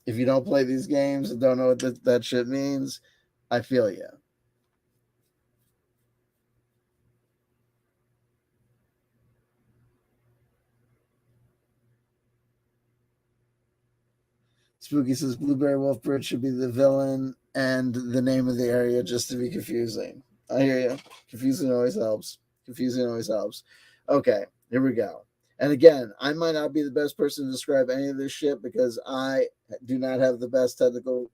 Speaker 1: If you don't play these games and don't know what that shit means, I feel you. Spooky says Blueberry Wolf Bridge should be the villain and the name of the area just to be confusing. I hear you. Confusing always helps. Okay, here we go. And again, I might not be the best person to describe any of this shit because I do not have the best technical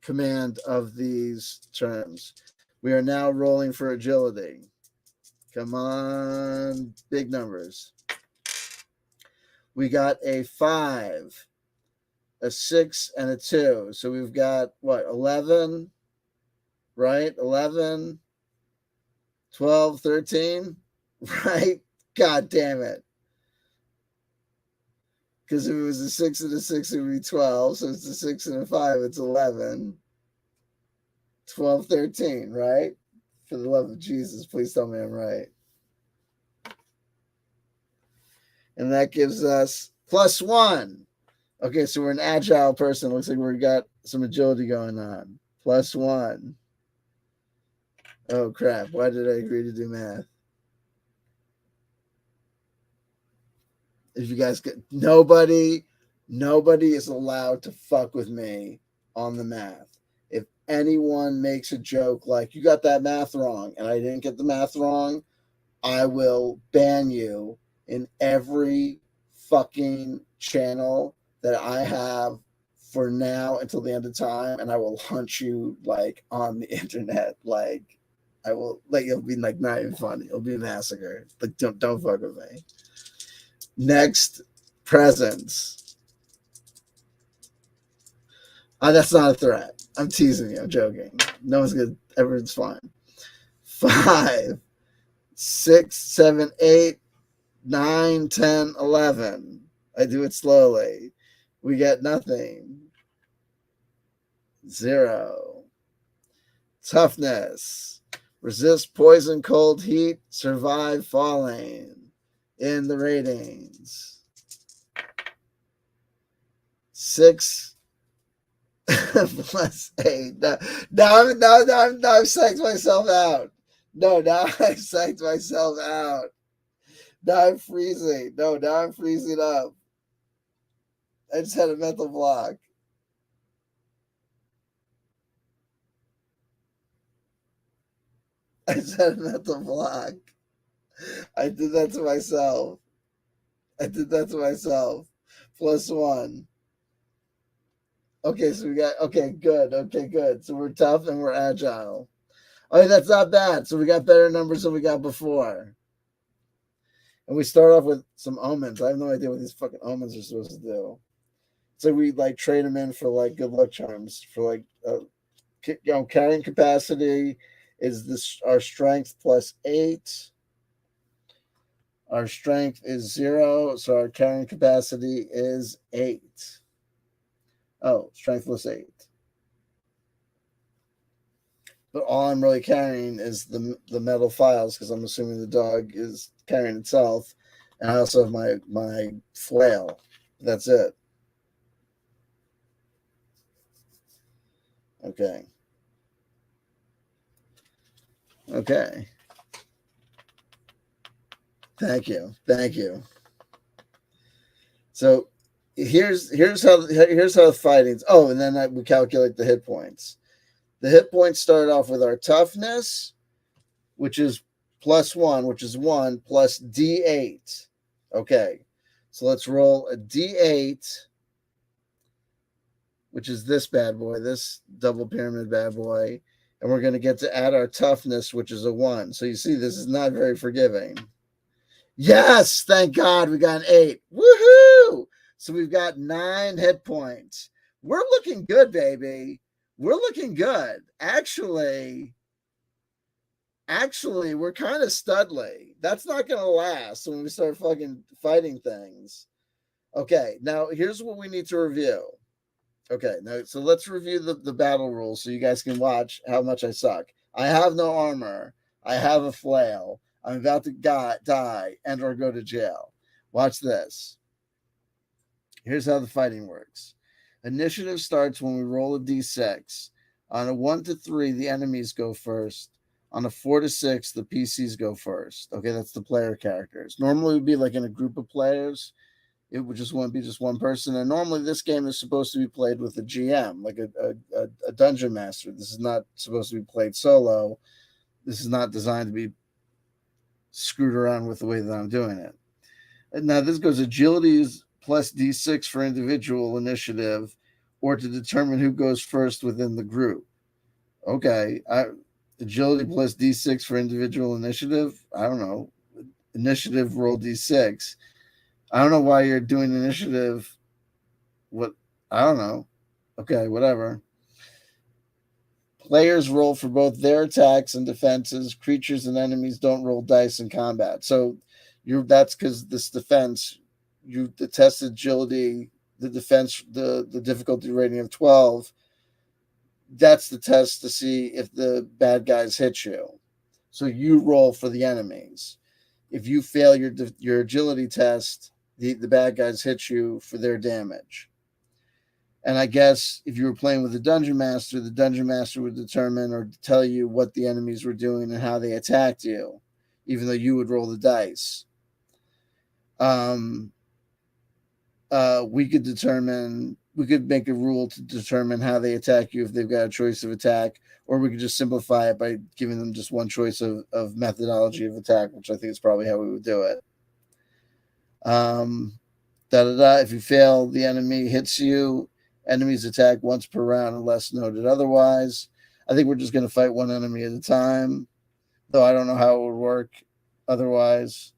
Speaker 1: command of these terms. We are now rolling for agility. Come on, big numbers. We got a 5, a 6, and a 2. So we've got, 11, right? 11, 12, 13, right? God damn it. Because if it was a 6 and a 6, it would be 12. So it's a 6 and a 5, it's 11. 12, 13, right? For the love of Jesus, please tell me I'm right. And that gives us +1. Okay, so we're an agile person. Looks like we've got some agility going on. +1. Oh, crap. Why did I agree to do math? If you guys get nobody is allowed to fuck with me on the math. If anyone makes a joke like you got that math wrong and I didn't get the math wrong, I will ban you in every fucking channel that I have for now until the end of time, and I will hunt you like on the internet. Like I will like it'll be like not even funny. It'll be a massacre. Like don't fuck with me. Next, presents. That's not a threat. I'm teasing you. I'm joking. No one's good. Everyone's fine. 5, 6, 7, 8, 9, 10, 11. I do it slowly. We get nothing. 0. Toughness. Resist poison, cold, heat. Survive falling. In the ratings. 6 plus 8. Now I've psyched myself out. Now I've psyched myself out. Now I'm freezing. Now I'm freezing up. I just had a mental block. I just had a mental block. I did that to myself. +1. Okay, so we got, okay, good. So we're tough and we're agile. Okay, that's not bad. So we got better numbers than we got before. And we start off with some omens. I have no idea what these fucking omens are supposed to do. So we like trade them in for like good luck charms for like, carrying capacity is this our strength +8. Our strength is 0, so our carrying capacity is 8. Oh, strength +8. But all I'm really carrying is the metal files because I'm assuming the dog is carrying itself, and I also have my flail. That's it. Okay. Thank you. So here's how the fighting's. Oh, and then we calculate the hit points. The hit points start off with our toughness, which is +1, which is 1 plus D8. Okay, so let's roll a D8, which is this bad boy, this double pyramid bad boy, and we're going to get to add our toughness, which is a 1. So you see, this is not very forgiving. Yes, thank God we got an 8. Woohoo! So we've got 9 hit points. We're looking good, baby. We're looking good. Actually, we're kind of studly. That's not going to last when we start fucking fighting things. Okay, now here's what we need to review. Okay, now so let's review the battle rules so you guys can watch how much I suck. I have no armor. I have a flail. I'm about to die and or go to jail. Watch this. Here's how the fighting works. Initiative starts when we roll a d6. On a 1 to 3, the enemies go first. On a 4 to 6, the PCs go first. Okay, that's the player characters. Normally, it would be like in a group of players. It would just want to be just one person. And normally, this game is supposed to be played with a GM, like a dungeon master. This is not supposed to be played solo. This is not designed to be screwed around with the way that I'm doing it. And now, this goes agility is plus d6 for individual initiative or to determine who goes first within the group. Okay, agility plus d6 for individual initiative. I don't know. Initiative roll d6. I don't know why you're doing initiative. What? I don't know. Okay, whatever. Players roll for both their attacks and defenses. Creatures and enemies don't roll dice in combat. So that's because this defense, the test agility, the defense, the difficulty rating of 12. That's the test to see if the bad guys hit you. So you roll for the enemies. If you fail your agility test, the bad guys hit you for their damage. And I guess if you were playing with the dungeon master would determine or tell you what the enemies were doing and how they attacked you, even though you would roll the dice. We could make a rule to determine how they attack you if they've got a choice of attack, or we could just simplify it by giving them just one choice of methodology of attack, which I think is probably how we would do it. If you fail, the enemy hits you. Enemies attack once per round unless noted otherwise. I think we're just going to fight one enemy at a time, though I don't know how it would work otherwise.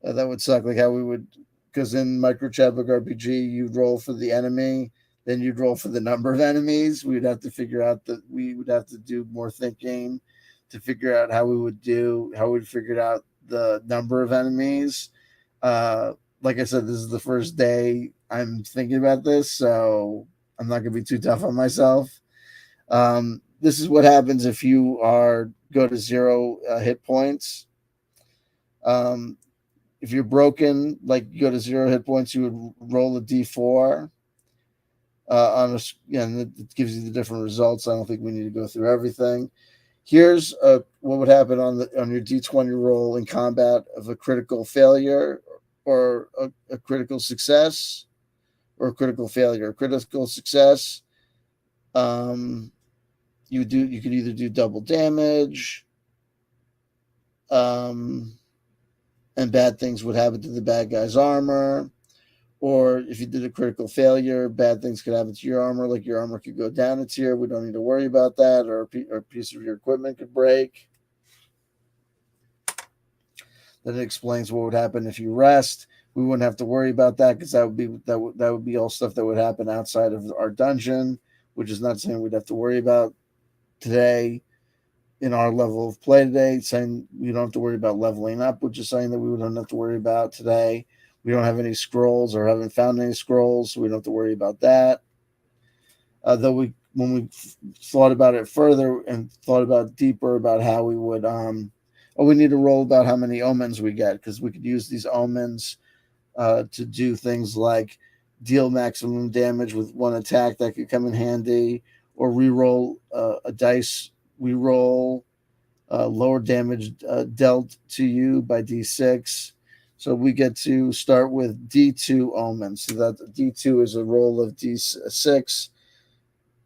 Speaker 1: That would suck, like how we would, because in MICRO-BORG RPG, you'd roll for the enemy, then you'd roll for the number of enemies. We would have to figure out we would have to do more thinking to figure out how we'd figure out the number of enemies. Like I said, this is the first day I'm thinking about this, so I'm not going to be too tough on myself. This is what happens if you go to 0 hit points. If you're broken, like you go to 0 hit points, you would roll a d4. And it gives you the different results. I don't think we need to go through everything. Here's what would happen on your d20 roll in combat of a critical failure or a critical success or a critical failure. A critical success, you could either do double damage, and bad things would happen to the bad guy's armor. Or if you did a critical failure, bad things could happen to your armor, like your armor could go down a tier. We don't need to worry about that, or a piece of your equipment could break. Then it explains what would happen if you rest. We wouldn't have to worry about that because that would be all stuff that would happen outside of our dungeon, which is not something we'd have to worry about today in our level of play today. Saying we don't have to worry about leveling up, which is something that we wouldn't have to worry about today. We don't have any scrolls or haven't found any scrolls, so we don't have to worry about that. Though when we thought about it further and thought about deeper about how we would, we need to roll about how many omens we get, because we could use these omens to do things like deal maximum damage with one attack. That could come in handy, or re-roll a dice. We roll lower damage dealt to you by d6. So we get to start with D2 omens. So that D2 is a roll of D6.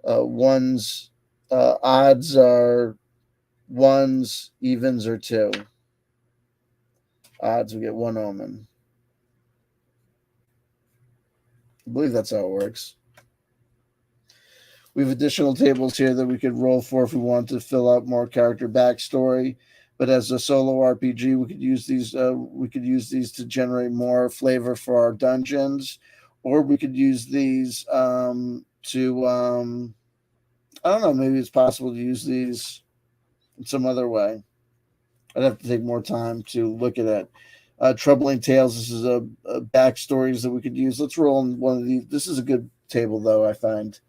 Speaker 1: Ones, odds are ones, evens are 2. Odds, we get 1 omen. I believe that's how it works. We have additional tables here that we could roll for if we want to fill out more character backstory. But as a solo RPG, we could use these. To generate more flavor for our dungeons, or we could use these to. I don't know. Maybe it's possible to use these in some other way. I'd have to take more time to look at it. Troubling Tales. This is a backstories that we could use. Let's roll on one of these. This is a good table, though, I find.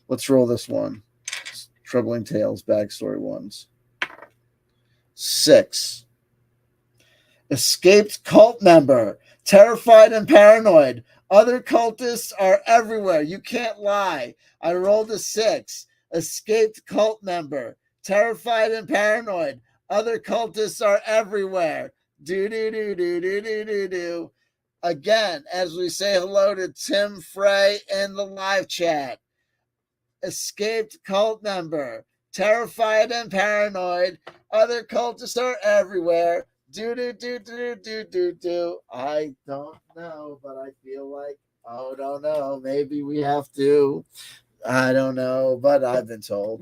Speaker 1: Let's roll this one. Troubling Tales, backstory ones. 6. Escaped cult member, terrified and paranoid. Other cultists are everywhere. You can't lie. I rolled a 6. Escaped cult member, terrified and paranoid. Other cultists are everywhere. Do do do do do do do do. Again, as we say hello to Tim Frey in the live chat. Escaped cult member, terrified and paranoid. Other cultists are everywhere. Do do do do do do do. I don't know, but I feel like, oh, don't know. Maybe we have to. I don't know, but I've been told.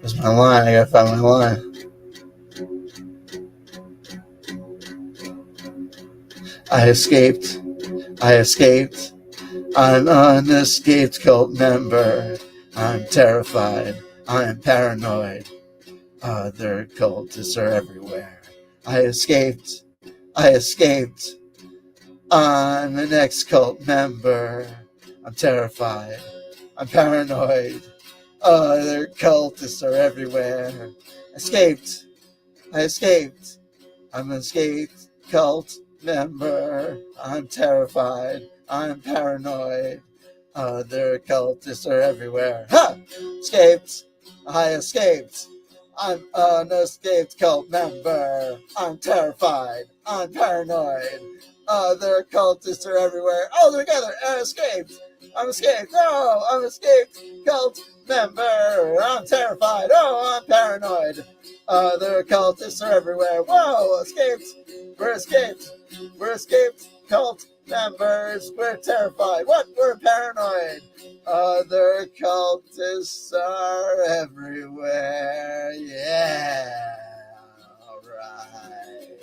Speaker 1: That's my line. I gotta find my line. I escaped. I'm an escaped cult member. I'm terrified. I'm paranoid. Other cultists are everywhere. I escaped. I'm an ex-cult member. I'm terrified. I'm paranoid. Other cultists are everywhere. I escaped. I'm an escaped cult member. I'm terrified. I'm paranoid. Other cultists are everywhere. Ha! Escaped. I escaped. I'm an escaped cult member. I'm terrified. I'm paranoid. Other cultists are everywhere. All together. I escaped. I'm escaped. Oh, I'm escaped cult member. I'm terrified. Oh, I'm paranoid. Other cultists are everywhere. Whoa, escaped. We're escaped. We're escaped cult members. We're terrified. What? We're paranoid. Other cultists are everywhere. Yeah. All right.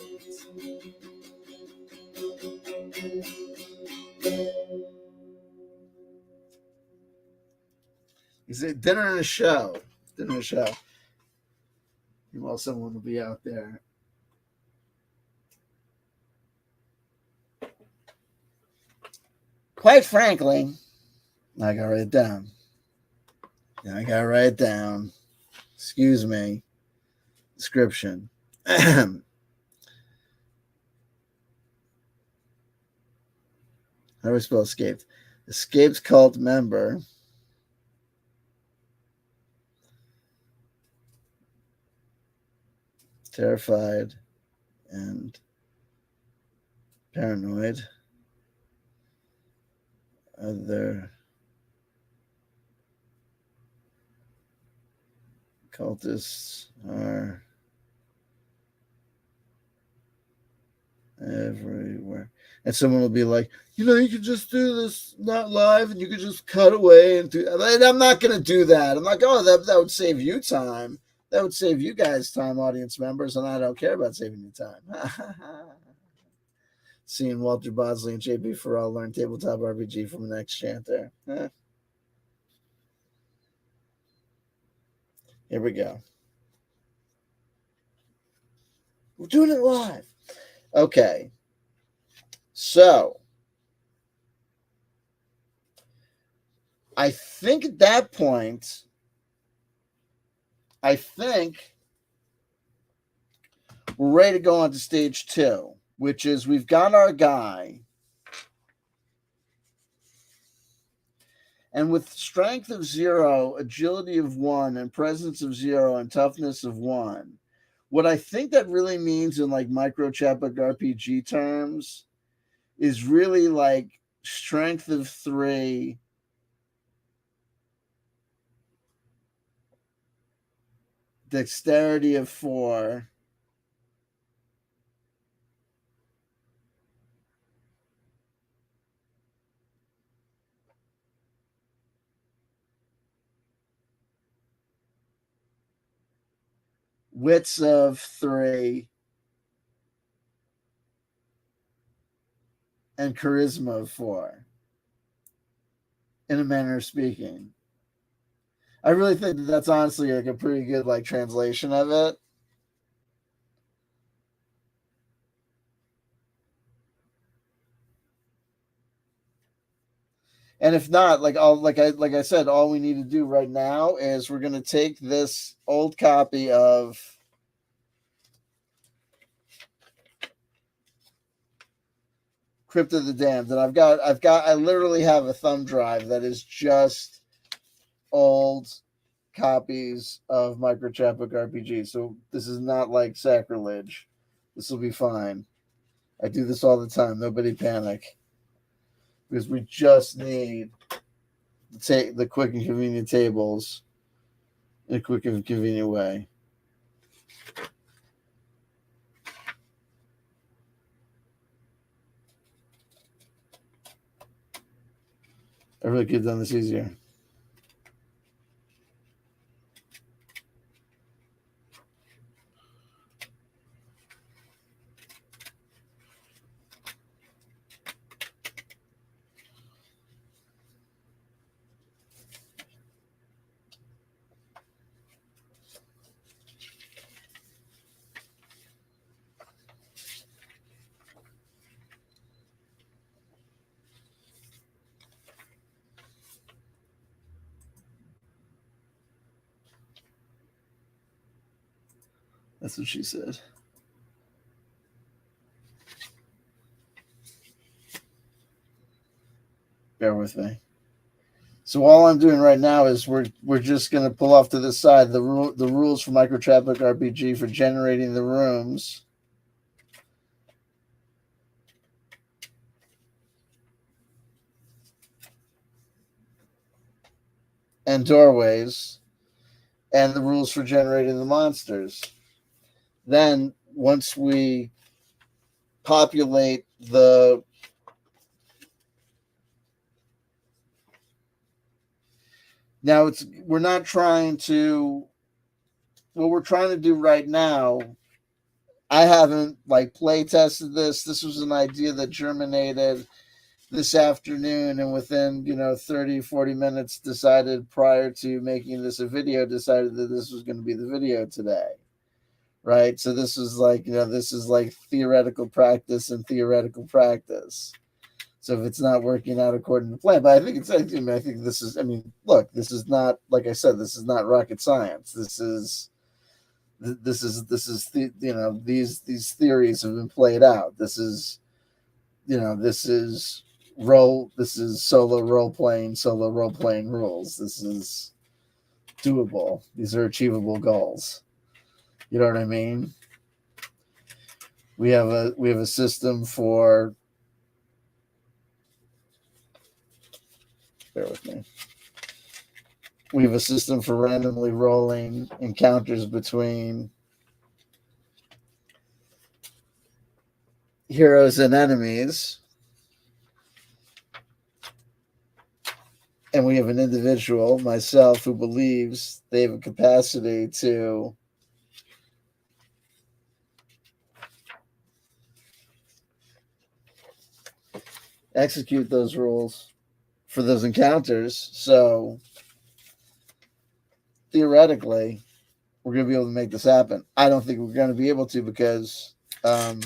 Speaker 1: Is it dinner and a show? Dinner and a show. Well, someone will be out there. Quite frankly, I gotta write it down. Excuse me. Description. How do I spell escaped? Escaped cult member. Terrified and paranoid. Other cultists are everywhere. And someone will be like, you could just do this not live and you could just cut away and do. And I'm not going to do that. I'm like, oh, that would save you time. That would save you guys time, audience members, and I don't care about saving you time. Seeing Walter Bosley and JP Farrell learn tabletop RPG from the next chant there. Here we go. We're doing it live. Okay. So, I think at that point, we're ready to go on to stage 2, which is we've got our guy. And with strength of 0, agility of 1, and presence of 0, and toughness of 1, what I think that really means in like MICRO-BORG RPG terms is really like strength of 3, dexterity of 4, wits of 3, and charisma of 4, in a manner of speaking. I really think that that's honestly like a pretty good like translation of it. And if not, like I said, all we need to do right now is we're gonna take this old copy of Crypt of the Damned, and I literally have a thumb drive that is just old copies of MICRO-BORG RPG. So this is not like sacrilege. This will be fine. I do this all the time. Nobody panic. Because we just need to take the quick and convenient tables in a quick and convenient way. I really could have done this easier. That's what she said. Bear with me. So all I'm doing right now is we're just going to pull off to this side the rules for MICRO-BORG RPG for generating the rooms. And doorways, and the rules for generating the monsters. Then once we populate the now it's we're not trying to what we're trying to do right now. I haven't like play tested this. This was an idea that germinated this afternoon, and within 30 40 minutes decided prior to making this a video, decided that this was going to be the video today, right? So this is like this is like theoretical practice and theoretical practice. So if it's not working out according to plan, but I think I think this is, look, this is not, like I said, this is not rocket science. These theories have been played out. This is solo role playing rules. This is doable. These are achievable goals. You know what I mean? We have a system for, bear with me. We have a system for randomly rolling encounters between heroes and enemies. And we have an individual, myself, who believes they have a capacity to execute those rules for those encounters. So theoretically, we're going to be able to make this happen. I don't think we're going to be able to because I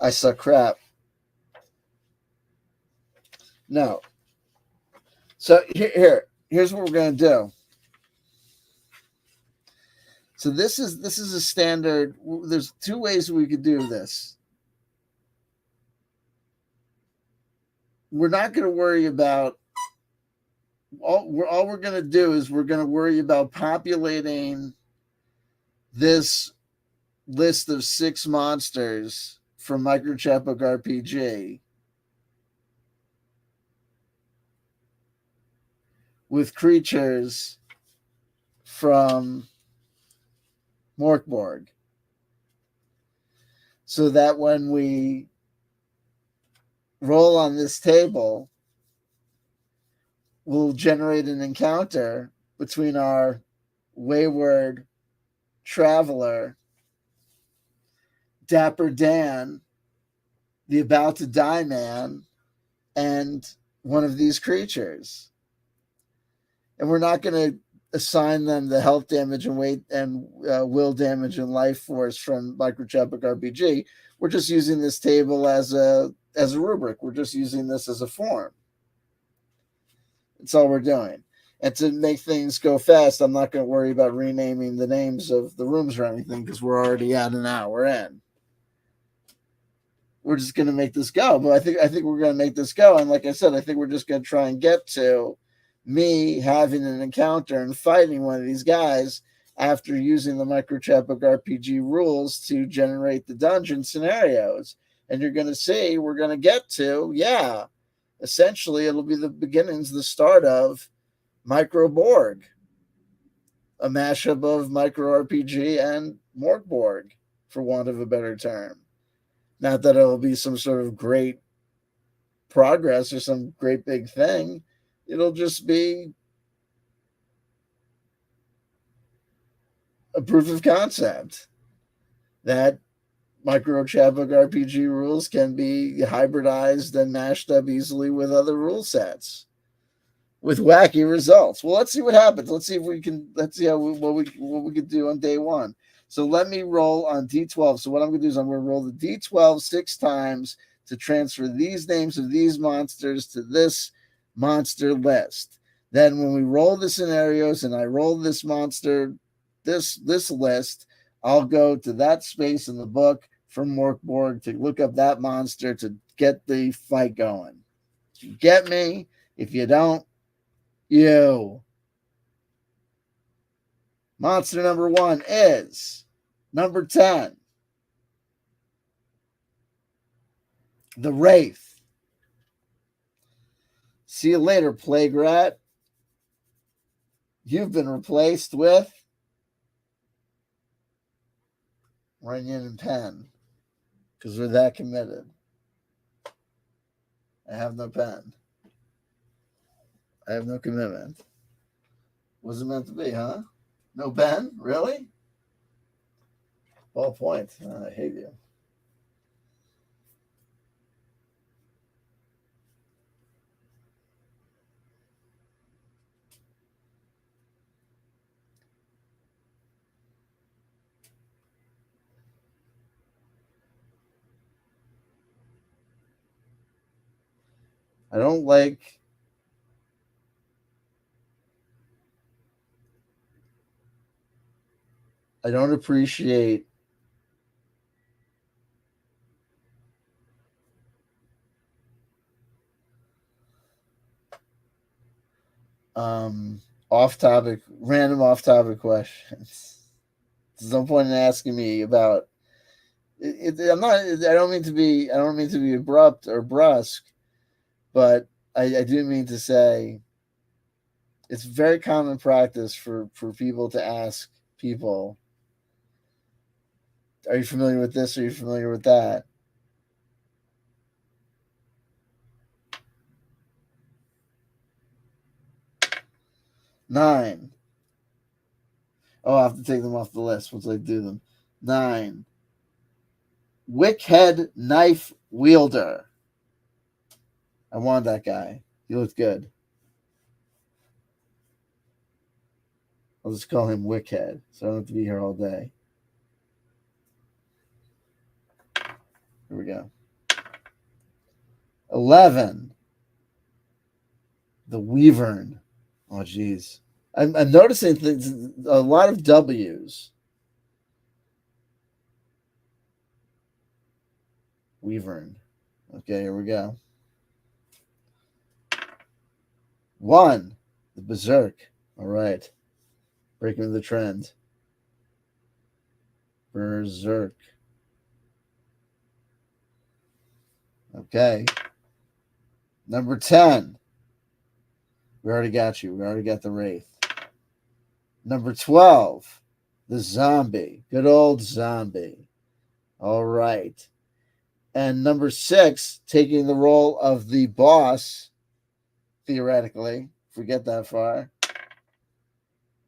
Speaker 1: suck crap. No. So here's what we're going to do. So this is a standard. There's two ways we could do this. We're not going to worry about all we're going to do is we're going to worry about populating this list of 6 monsters from MICRO-BORG RPG with creatures from MICRO-BORG, so that when we roll on this table, we'll generate an encounter between our wayward traveler, Dapper Dan, the about to die man, and one of these creatures. And we're not going to assign them the health damage and weight and will damage and life force from MICRO-BORG RPG. We're just using this table as a rubric. We're just using this as a form. That's all we're doing. And to make things go fast, I'm not going to worry about renaming the names of the rooms or anything because we're already at an hour in. We're just going to make this go. But I think we're going to make this go. And like I said, I think we're just going to try and get to me having an encounter and fighting one of these guys after using the MICRO-BORG RPG rules to generate the dungeon scenarios. And you're going to see we're going to get to, essentially it'll be the beginnings, the start of MICRO-BORG, a mashup of micro RPG and MICRO-BORG, for want of a better term. Not that it'll be some sort of great progress or some great big thing. It'll just be a proof of concept that MICRO-BORG RPG rules can be hybridized and mashed up easily with other rule sets with wacky results. Well, let's see what happens. Let's see what we can do on day one. So let me roll on D12. So what I'm going to do is I'm going to roll the D12 6 times to transfer these names of these monsters to this monster list. Then when we roll the scenarios and I roll this monster, this list, I'll go to that space in the book from MICRO-BORG to look up that monster to get the fight going. If you get me, if you don't, you. Monster number 1 is number 10, the Wraith. See you later, Plague Rat. You've been replaced with Runyon and Pen, because we're that committed. I have no pen. I have no commitment. What's it meant to be, huh? No pen? Really? Ball point. I hate you. I don't appreciate random off-topic questions. There's no point in asking me about it. I don't mean to be abrupt or brusque, but I do mean to say it's very common practice for people to ask people, are you familiar with this? Are you familiar with that? Nine. Oh, I have to take them off the list once I do them. 9. Wickhead Knife Wielder. I wanted that guy. He looked good. I'll just call him Wickhead, so I don't have to be here all day. Here we go. 11. The Weavern. Oh, geez. I'm noticing things, a lot of W's. Wyvern. Okay, here we go. 1, the Berserk. All right. Breaking the trend. Berserk. Okay. Number 10. We already got you. We already got the Wraith. Number 12. The Zombie. Good old Zombie. All right. And number 6, taking the role of the boss, theoretically, if we get that far.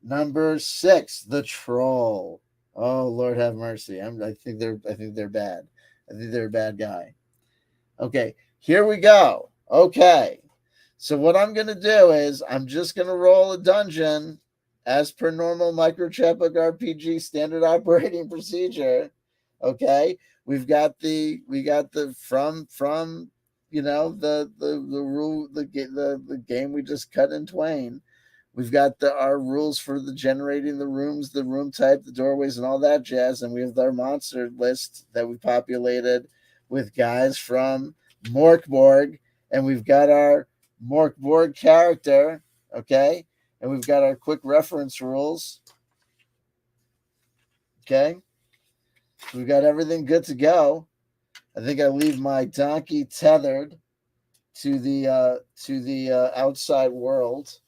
Speaker 1: Number 6, the Troll. Oh, Lord have mercy. I think they're bad. I think they're a bad guy. Okay, here we go. Okay. So what I'm going to do is I'm just going to roll a dungeon as per normal MICRO-BORG RPG standard operating procedure. Okay? We've got the from the game we just cut in twain. We've got our rules for the generating the rooms, the room type, the doorways, and all that jazz. And we have our monster list that we populated with guys from MICRO-BORG. And we've got our MICRO-BORG character, okay? And we've got our quick reference rules, okay? We've got everything good to go. I think I leave my donkey tethered to the outside world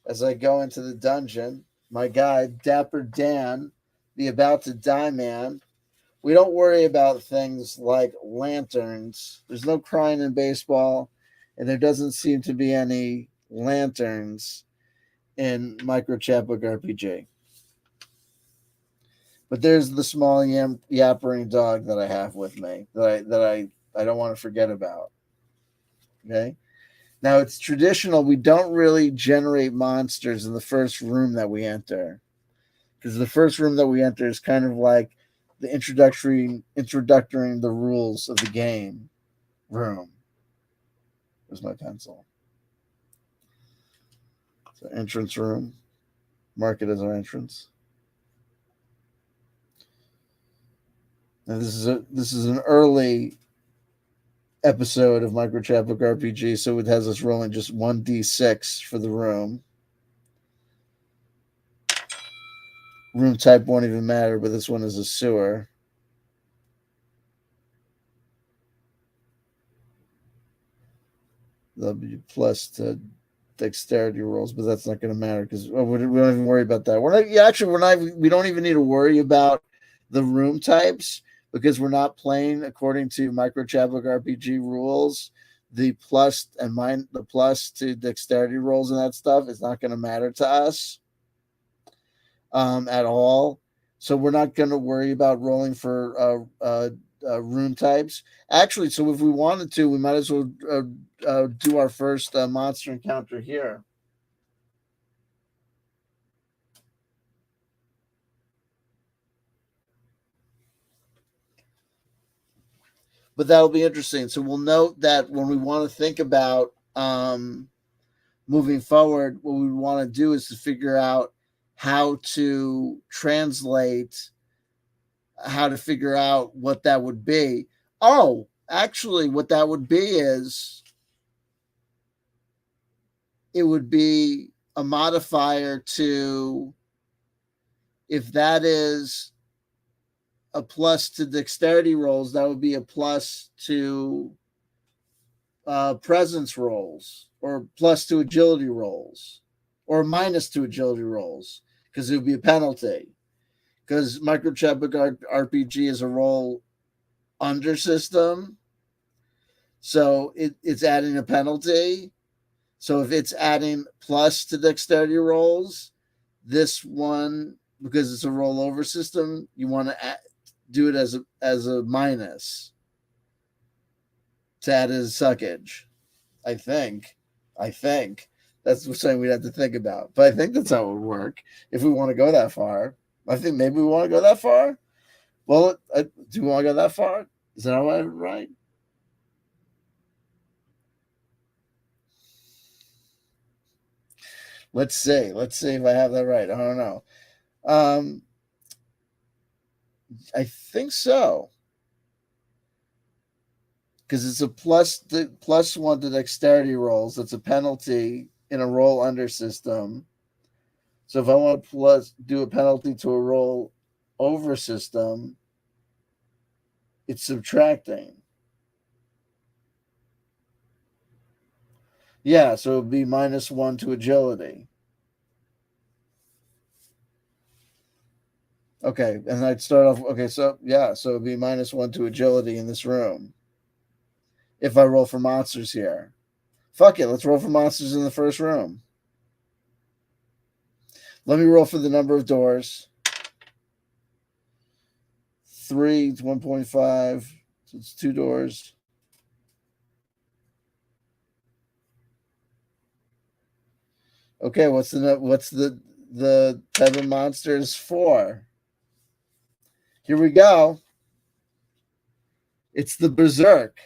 Speaker 1: as I go into the dungeon. My guy, Dapper Dan, the about to die man. We don't worry about things like lanterns. There's no crying in baseball, and there doesn't seem to be any lanterns in MICRO-BORG RPG. But there's the small yappering dog that I have with me that I don't want to forget about. Okay? Now, it's traditional. We don't really generate monsters in the first room that we enter, because the first room that we enter is kind of like the introductory the rules of the game room. There's my pencil. So entrance room. Mark it as our entrance. Now this is an early episode of MICRO-BORG RPG, so it has us rolling just 1d6 for the room. Room type won't even matter, but this one is a sewer. W plus to dexterity rolls, but that's not going to matter because we don't even worry about that. We don't even need to worry about the room types because we're not playing according to MICRO-BORG RPG rules. The plus to dexterity rolls and that stuff is not going to matter to us at all. So we're not going to worry about rolling for room types. Actually, so if we wanted to, we might as well do our first monster encounter here. But that'll be interesting. So we'll note that when we want to think about moving forward, what we want to do is to figure out how to translate, how to figure out what that would be. Oh, actually, what that would be is it would be a modifier to, if that is a plus to dexterity rolls, that would be a plus to presence rolls, or plus to agility rolls, or minus to agility rolls, because it would be a penalty. Because MICRO-BORG RPG is a roll under system, so it's adding a penalty. So if it's adding plus to dexterity rolls, this one, because it's a rollover system, you want to do it as a minus to add as suckage. I think that's something we'd have to think about, but I think that's how it would work if we want to go that far. I think maybe we want to go that far. Well, do we want to go that far? Is that right? Let's see if I have that right. I don't know. I think so. because it's a +1 to dexterity rolls. That's a penalty in a roll under system. So if I want to do a penalty to a roll over system, it's subtracting. Yeah, so it would be -1 to agility. Okay, and I'd start off. Okay, so yeah, so it'd be -1 to agility in this room. If I roll for monsters here, fuck it, let's roll for monsters in the first room. Let me roll for the number of doors. 3 to 1.5, so it's 2 doors. Okay, what's the type of monsters? 4. Here we go. It's the Berserk.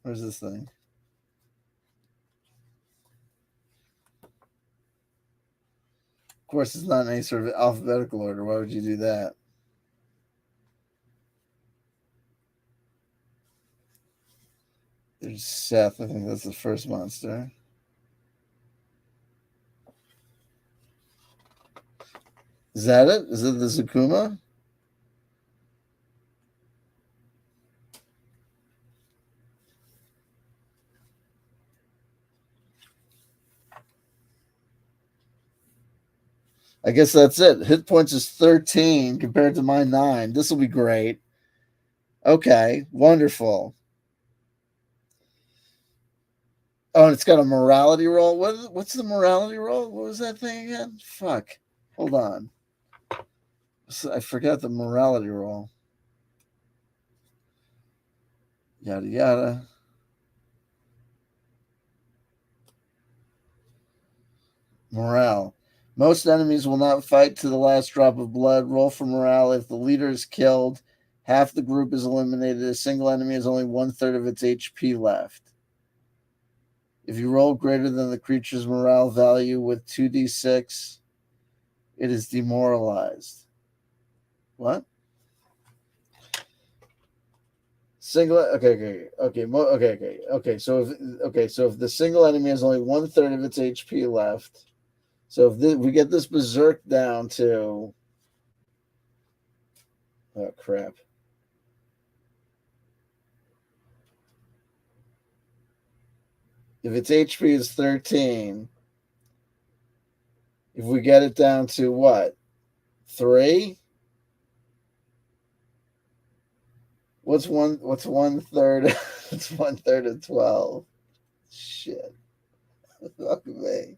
Speaker 1: Where's this thing? Of course, it's not in any sort of alphabetical order. Why would you do that? There's Seth. I think that's the first monster. Is that it? Is it the Zakuma? I guess that's it. Hit points is 13 compared to my 9. This will be great. Okay, wonderful. Oh, and it's got a morality roll. What's the morality roll? What was that thing again? Fuck. Hold on. I forgot the morality roll. Yada yada. Morale. Most enemies will not fight to the last drop of blood. Roll for morale. If the leader is killed, half the group is eliminated. A single enemy has only 1/3 of its HP left. If you roll greater than the creature's morale value with 2d6, it is demoralized. What? Single. Okay. So if the single enemy has only 1/3 of its HP left, so if we get this berserk down to, oh crap. If its HP is 13, if we get it down to what? 3? What's 1/3? It's 1/3 of 12. Shit. Fuck me.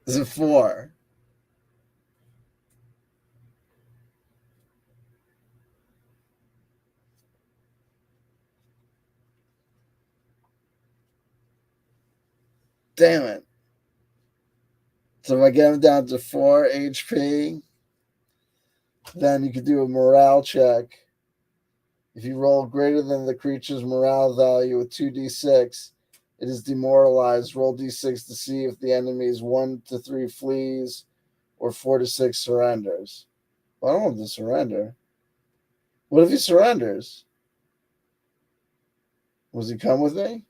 Speaker 1: Is it 4? Damn it. So if I get him down to 4 HP, then you could do a morale check. If you roll greater than the creature's morale value with 2d6, it is demoralized. Roll d6 to see if the enemy is 1 to 3 flees or 4 to 6 surrenders. Well, I don't want to surrender. What if he surrenders? Was he come with me?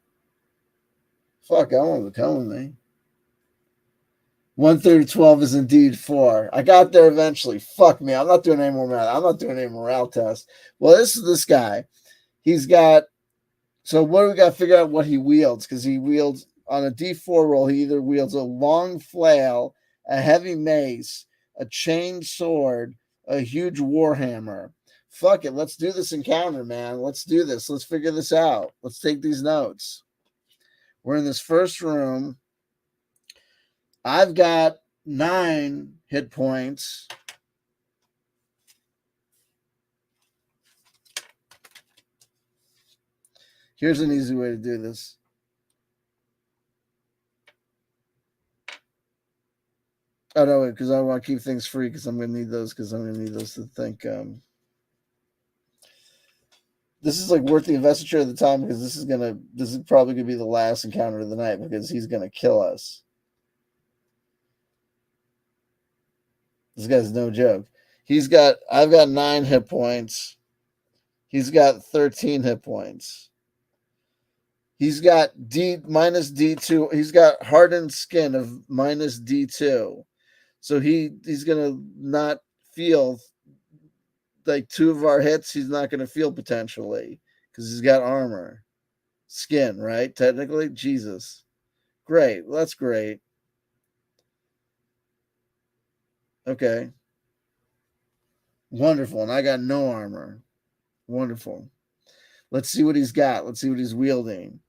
Speaker 1: Fuck, I want him to come with me. 1/3 of 12 is indeed 4. I got there eventually. Fuck me. I'm not doing any more math. I'm not doing any morale tests. Well, this is this guy. He's got. So what do we got to figure out what he wields? Because he wields on a D4 roll. He either wields a long flail, a heavy mace, a chained sword, a huge warhammer. Fuck it. Let's do this encounter, man. Let's do this. Let's figure this out. Let's take these notes. We're in this first room. I've got 9 hit points. Here's an easy way to do this. Oh no, because I want to keep things free because I'm gonna need those to think. This is like worth the investiture at the time because this is probably gonna be the last encounter of the night because he's gonna kill us. This guy's no joke. I've got 9 hit points. He's got 13 hit points. He's got D minus D2. He's got hardened skin of minus D2. So he's gonna not feel like 2 of our hits. He's not gonna feel potentially because he's got armor, skin, right? Technically, Jesus, great. Well, that's great. Okay, wonderful. And I got no armor. Wonderful. Let's see what he's got. Let's see what he's wielding.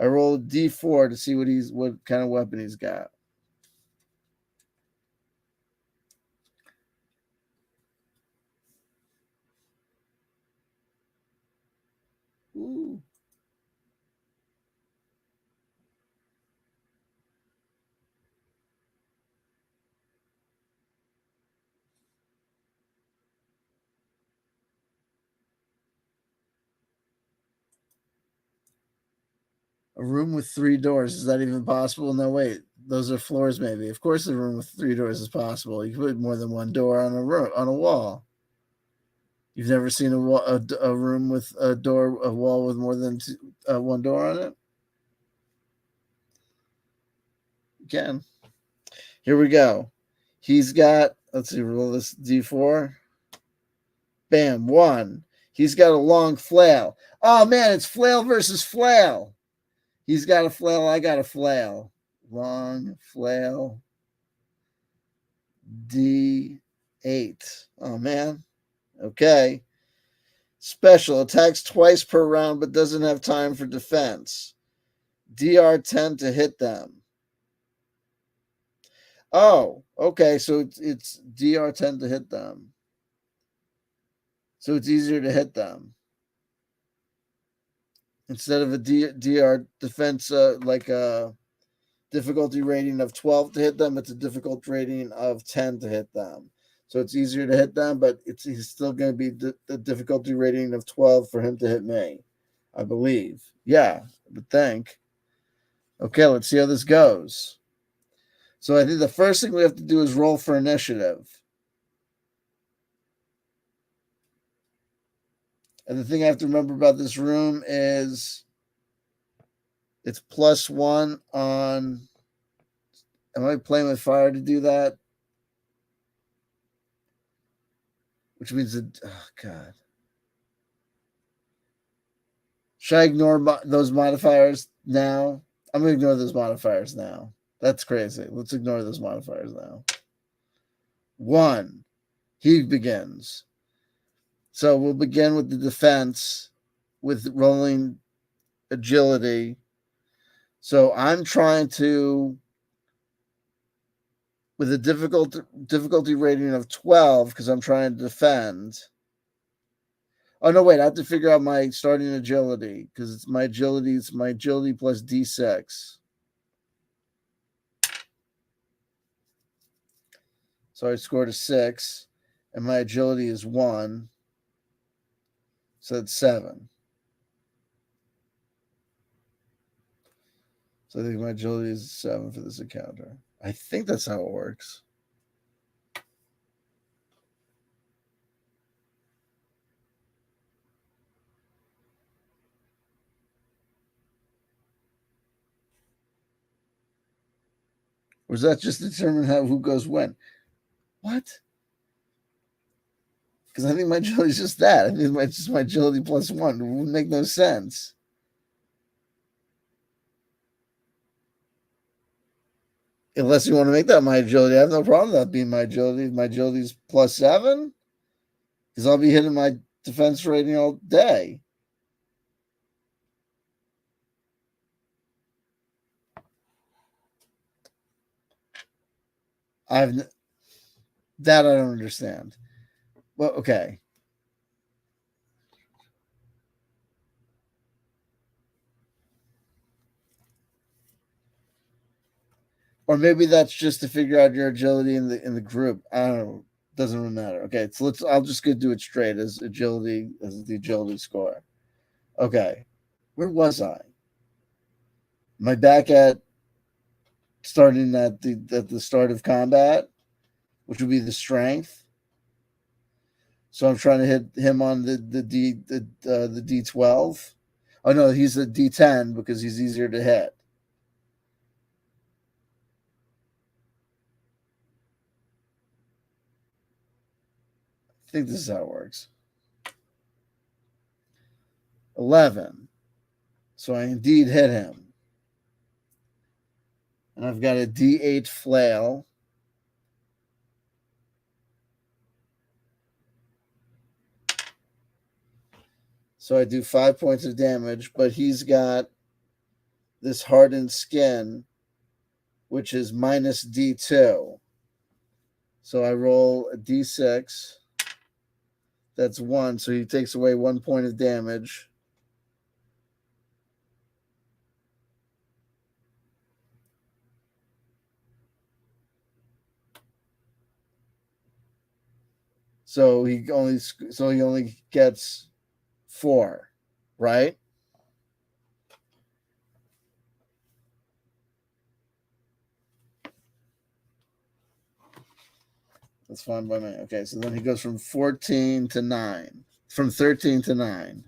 Speaker 1: I roll a D4 to see what kind of weapon he's got. Ooh. A room with 3 doors. Is that even possible? No, wait. Those are floors, maybe. Of course, a room with 3 doors is possible. You can put more than one door on a wall. You've never seen a room with a wall with more than one door on it? You can. Here we go. He's got, let's see, roll this D4. Bam, 1. He's got a long flail. Oh, man, it's flail versus flail. He's got a flail. I got a flail. Long flail. D8. Oh, man. Okay. Special. Attacks twice per round, but doesn't have time for defense. DR10 to hit them. Oh, okay. So it's DR10 to hit them. So it's easier to hit them. Instead of a DR defense, like a difficulty rating of 12 to hit them, it's a difficulty rating of 10 to hit them. So it's easier to hit them, but he's still going to be the difficulty rating of 12 for him to hit me, I believe. Yeah, I would think. Okay, let's see how this goes. So I think the first thing we have to do is roll for initiative. And the thing I have to remember about this room is it's +1 on. Am I playing with fire to do that? Which means that, oh, God. Should I ignore those modifiers now? I'm going to ignore those modifiers now. That's crazy. Let's ignore those modifiers now. 1. He begins. So we'll begin with the defense with rolling agility. So I'm trying to, with a difficulty rating of 12, because I'm trying to defend. Oh no, wait! I have to figure out my starting agility because it's my agility. It's my agility plus D6. So I scored a 6, and my agility is 1. So that's 7. So I think my agility is 7 for this encounter. I think that's how it works. Or does that just determine who goes when? What? Because I think my agility is just that. I think it's just my agility +1. It would make no sense. Unless you want to make that my agility. I have no problem with that being my agility. My agility is +7. Because I'll be hitting my defense rating all day. That I don't understand. Well, okay. Or maybe that's just to figure out your agility in the group. I don't know. Doesn't really matter. Okay, so I'll just go do it straight as agility, as the agility score. Okay. Where was I? Am I back at starting at the start of combat, which would be the strength? So I'm trying to hit him on the D12. Oh no, he's a D10 because he's easier to hit. I think this is how it works. 11. So I indeed hit him. And I've got a D8 flail. So I do 5 points of damage, but he's got this hardened skin, which is minus D2. So I roll a D6. That's 1. So he takes away 1 point of damage. So he only gets 4, right? That's fine by me. Okay, so then he goes from 14 to 9. From 13 to 9.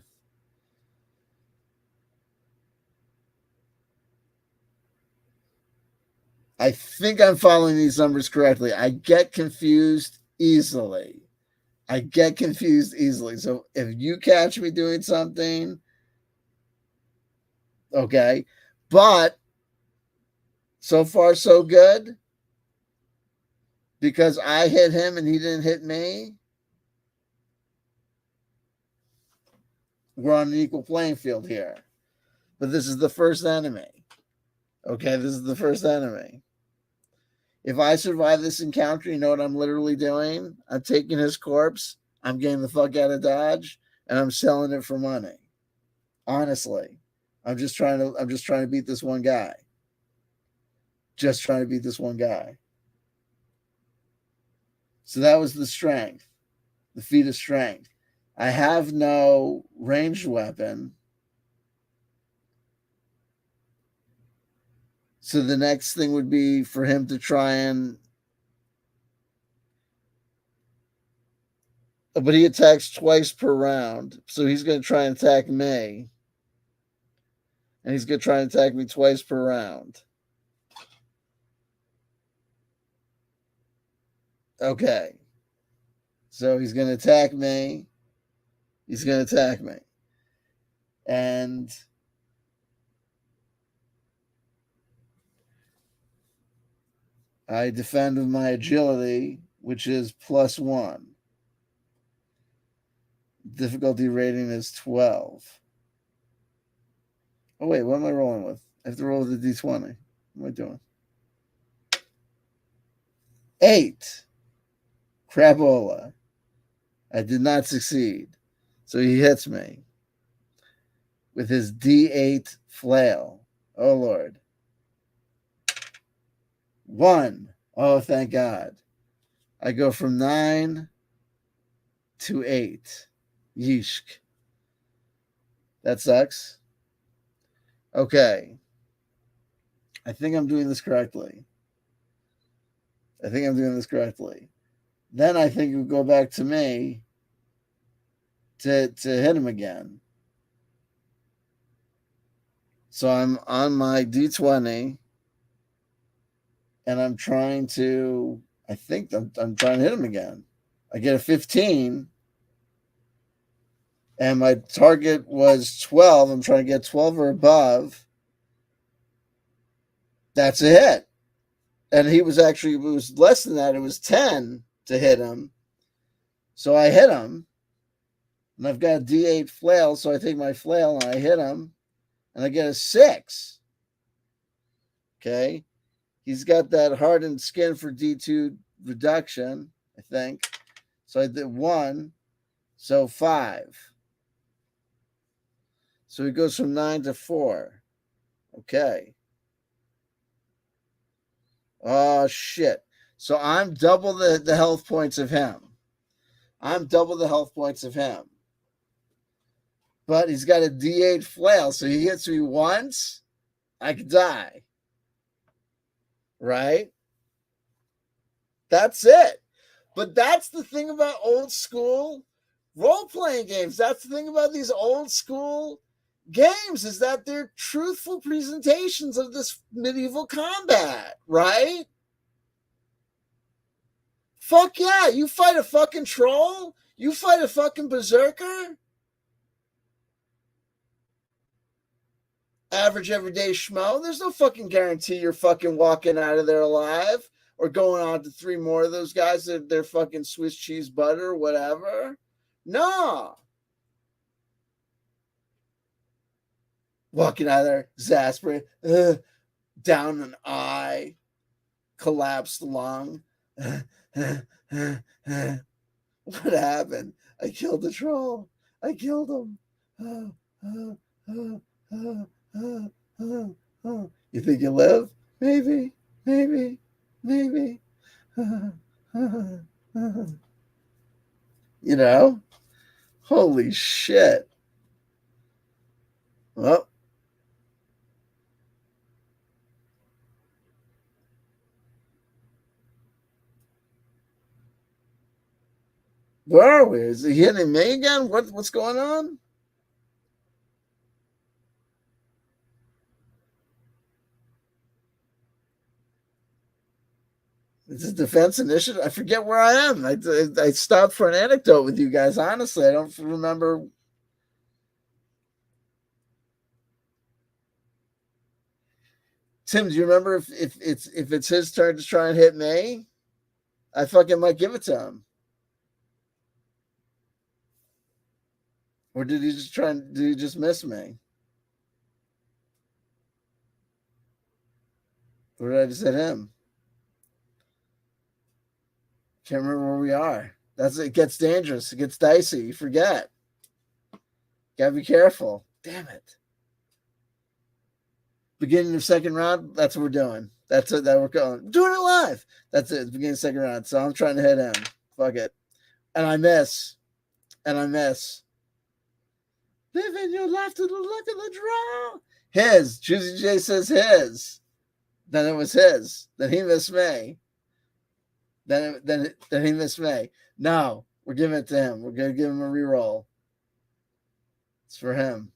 Speaker 1: I think I'm following these numbers correctly. I get confused easily. So if you catch me doing something, okay. But so far, so good. Because I hit him and he didn't hit me. We're on an equal playing field here. But this is the first enemy. Okay, this is the first enemy. If I survive this encounter, you know what I'm literally doing? I'm taking his corpse, I'm getting the fuck out of Dodge, and I'm selling it for money. Honestly. I'm just trying to beat this one guy. Just trying to beat this one guy. So that was the strength. The feat of strength. I have no ranged weapon. So the next thing would be for him to try and... But he attacks twice per round. So he's going to try and attack me. And he's going to try and attack me twice per round. Okay. So he's going to attack me. And I defend with my agility, which is +1. Difficulty rating is 12. Oh, wait, what am I rolling with? I have to roll with a D20. What am I doing? 8. Crapola. I did not succeed. So he hits me with his D8 flail. Oh, Lord. 1. Oh, thank God. I go from 9 to 8. Yeesh. That sucks. Okay. I think I'm doing this correctly. Then I think it would go back to me to hit him again. So I'm on my D20 and I'm trying to... I think I'm trying to hit him again. I get a 15 and my target was 12. I'm trying to get 12 or above. That's a hit. And it was less than that. It was 10 to hit him. So I hit him. And I've got a D8 flail. So I take my flail and I hit him. And I get a 6. Okay. He's got that hardened skin for D2 reduction, I think. So I did 1. So 5. So he goes from 9 to 4. Okay. Oh shit. So I'm double the health points of him. I'm double the health points of him. But he's got a D8 flail, so he hits me once, I could die. Right? That's it. But that's the thing about old school role-playing games. That's the thing about these old school games, is that they're truthful presentations of this medieval combat, right? Fuck yeah, you fight a fucking troll? You fight a fucking berserker? Average everyday schmo? There's no fucking guarantee you're fucking walking out of there alive or going on to three more of those guys that they're fucking Swiss cheese butter or whatever. No. Walking out of there, exasperated, down an eye, collapsed lung. What happened? I killed the troll. I killed him. You think you live? Maybe, maybe, maybe. You know? Holy shit. Well, where are we? Is he hitting me again? What's going on? It's a defense initiative. I forget where I am. I stopped for an anecdote with you guys. Honestly, I don't remember. Tim, do you remember if it's his turn to try and hit me? I fucking might give it to him. Or did he just did he just miss me? Or did I just hit him? Can't remember where we are. It gets dangerous. It gets dicey. You forget. Gotta be careful. Damn it. Beginning of second round, that's what we're doing. That's it. That we're going. We're doing it live. That's it. Beginning of second round. So I'm trying to hit him. Fuck it. And I miss. Living your life to the luck of the draw. His. Juicy J says his. Then it was his. Then he missed me. Then he missed me. No, we're giving it to him. We're gonna give him a reroll. It's for him.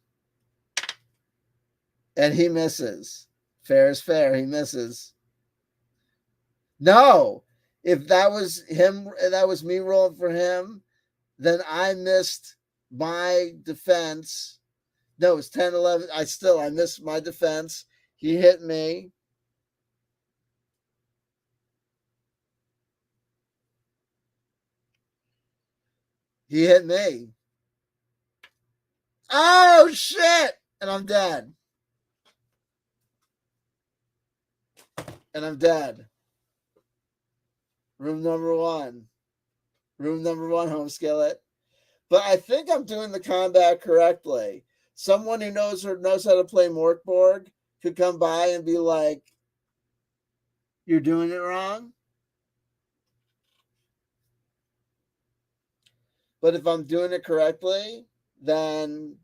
Speaker 1: And he misses. Fair is fair. He misses. No. If that was him, that was me rolling for him, then I missed my defense. No, it's 10, 11. I missed my defense. He hit me. He hit me. Oh, shit. And I'm dead. Room number one. Home skillet. But I think I'm doing the combat correctly. Someone who knows how to play MICRO-BORG could come by and be like, "You're doing it wrong." But if I'm doing it correctly, then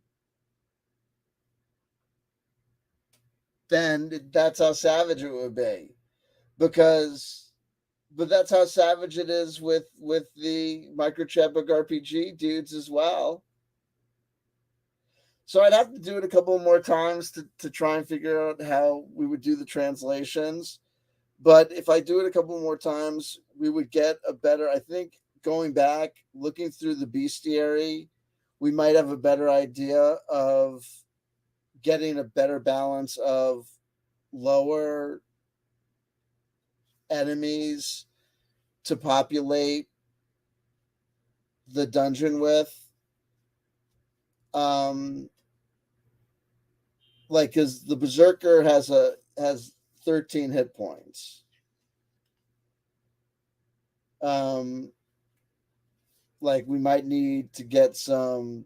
Speaker 1: that's how savage it would be. But that's how savage it is with the MICRO-BORG RPG dudes as well. So I'd have to do it a couple more times to try and figure out how we would do the translations. But if I do it a couple more times, we would get a better, I think, going back, looking through the bestiary, we might have a better idea of getting a better balance of lower enemies to populate the dungeon with. Like, because the berserker has 13 hit points. Like, we might need to get some.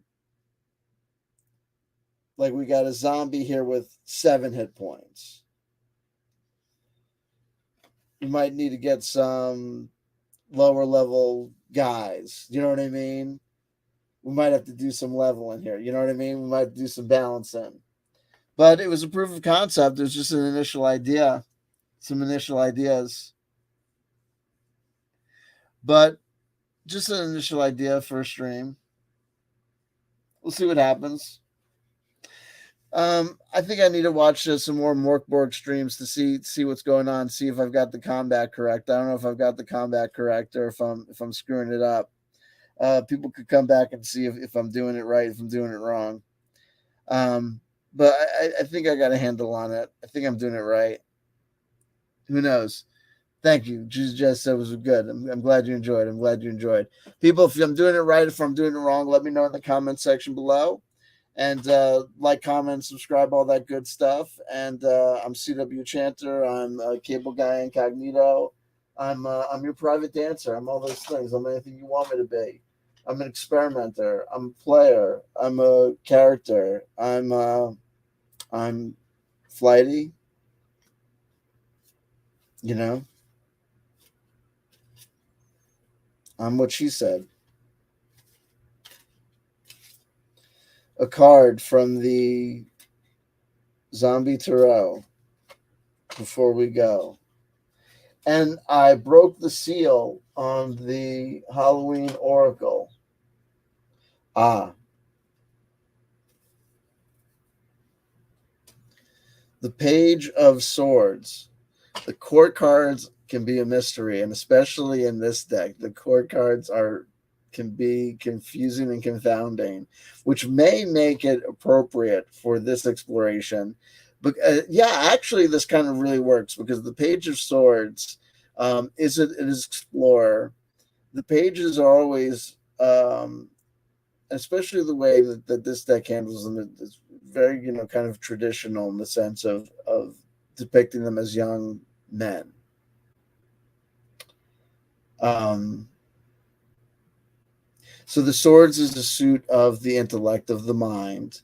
Speaker 1: Like, we got a zombie here with 7 hit points. we might need to get some lower level guys. You know what I mean? We might have to do some leveling here. You know what I mean? We might do some balancing. But it was a proof of concept. It was just an initial idea, some initial ideas. But just an initial idea for a stream. We'll see what happens. I think I need to watch some more MICRO-BORG streams to see what's going on. See if I've got the combat correct. I don't know if I've got the combat correct or if I'm screwing it up. People could come back and see if I'm doing it right, if I'm doing it wrong. But I think I got a handle on it. I think I'm doing it right. Who knows? Thank you. Just said it was good. I'm glad you enjoyed. I'm glad you enjoyed. People, if I'm doing it right, if I'm doing it wrong, let me know in the comment section below. And like, comment, subscribe, all that good stuff. And I'm CW Chanter. I'm Cable Guy Incognito. I'm your private dancer. I'm all those things. I'm anything you want me to be. I'm an experimenter. I'm a player. I'm a character. I'm flighty. You know, I'm what she said. A card from the Zombie Tarot before we go. And I broke the seal on the Halloween Oracle. The Page of Swords. The court cards can be a mystery, and especially in this deck, the court cards can be confusing and confounding, which may make it appropriate for this exploration. But yeah, actually, this kind of really works because the Page of Swords is explorer. The pages are always, especially the way that this deck handles them, it's very kind of traditional in the sense of depicting them as young men. So the swords is a suit of the intellect, of the mind.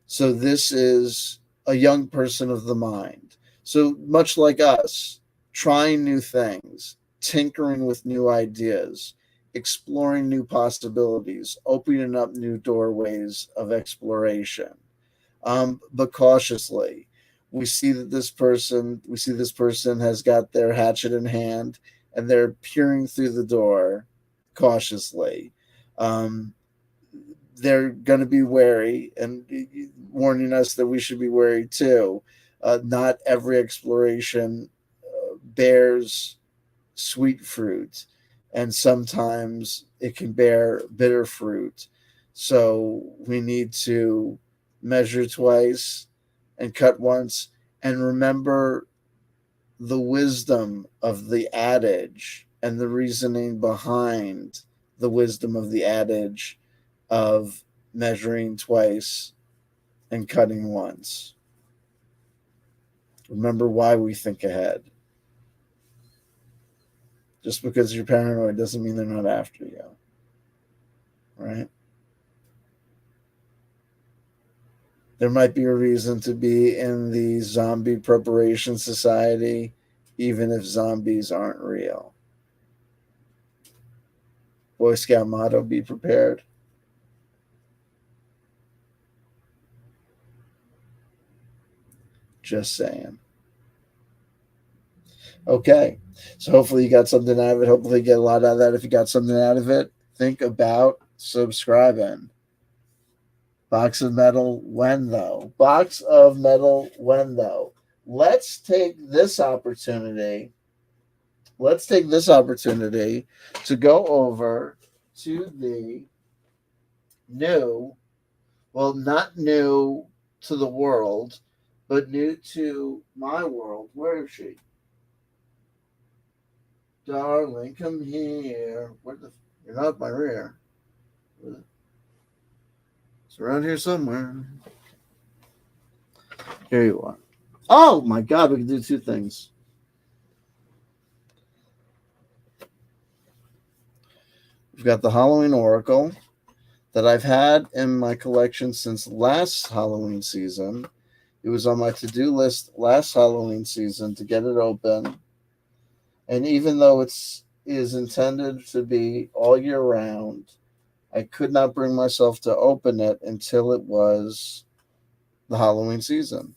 Speaker 1: So this is a young person of the mind. So much like us, trying new things, tinkering with new ideas, exploring new possibilities, opening up new doorways of exploration. But cautiously. We see this person has got their hatchet in hand and they're peering through the door cautiously. They're going to be wary and warning us that we should be wary too. Not every exploration bears sweet fruit, and sometimes it can bear bitter fruit. So we need to measure twice and cut once, and remember the wisdom of the adage and the reasoning behind the wisdom of the adage of measuring twice and cutting once. Remember why we think ahead. Just because you're paranoid doesn't mean they're not after you. Right? There might be a reason to be in the Zombie Preparation Society, even if zombies aren't real. Boy Scout motto, be prepared. Just saying. Okay, so hopefully you got something out of it. Hopefully you get a lot out of that. If you got something out of it, think about subscribing. Box of metal, when though? Box of metal, when though? Let's take this opportunity to go over to the new, well, not new to the world, but new to my world. Where is she? Darling, come here. You're not my rear. It's around here somewhere. Here you are. Oh my God, we can do two things. We've got the Halloween Oracle that I've had in my collection since last Halloween season. It was on my to-do list last Halloween season to get it open. And even though is intended to be all year round, I could not bring myself to open it until it was the Halloween season.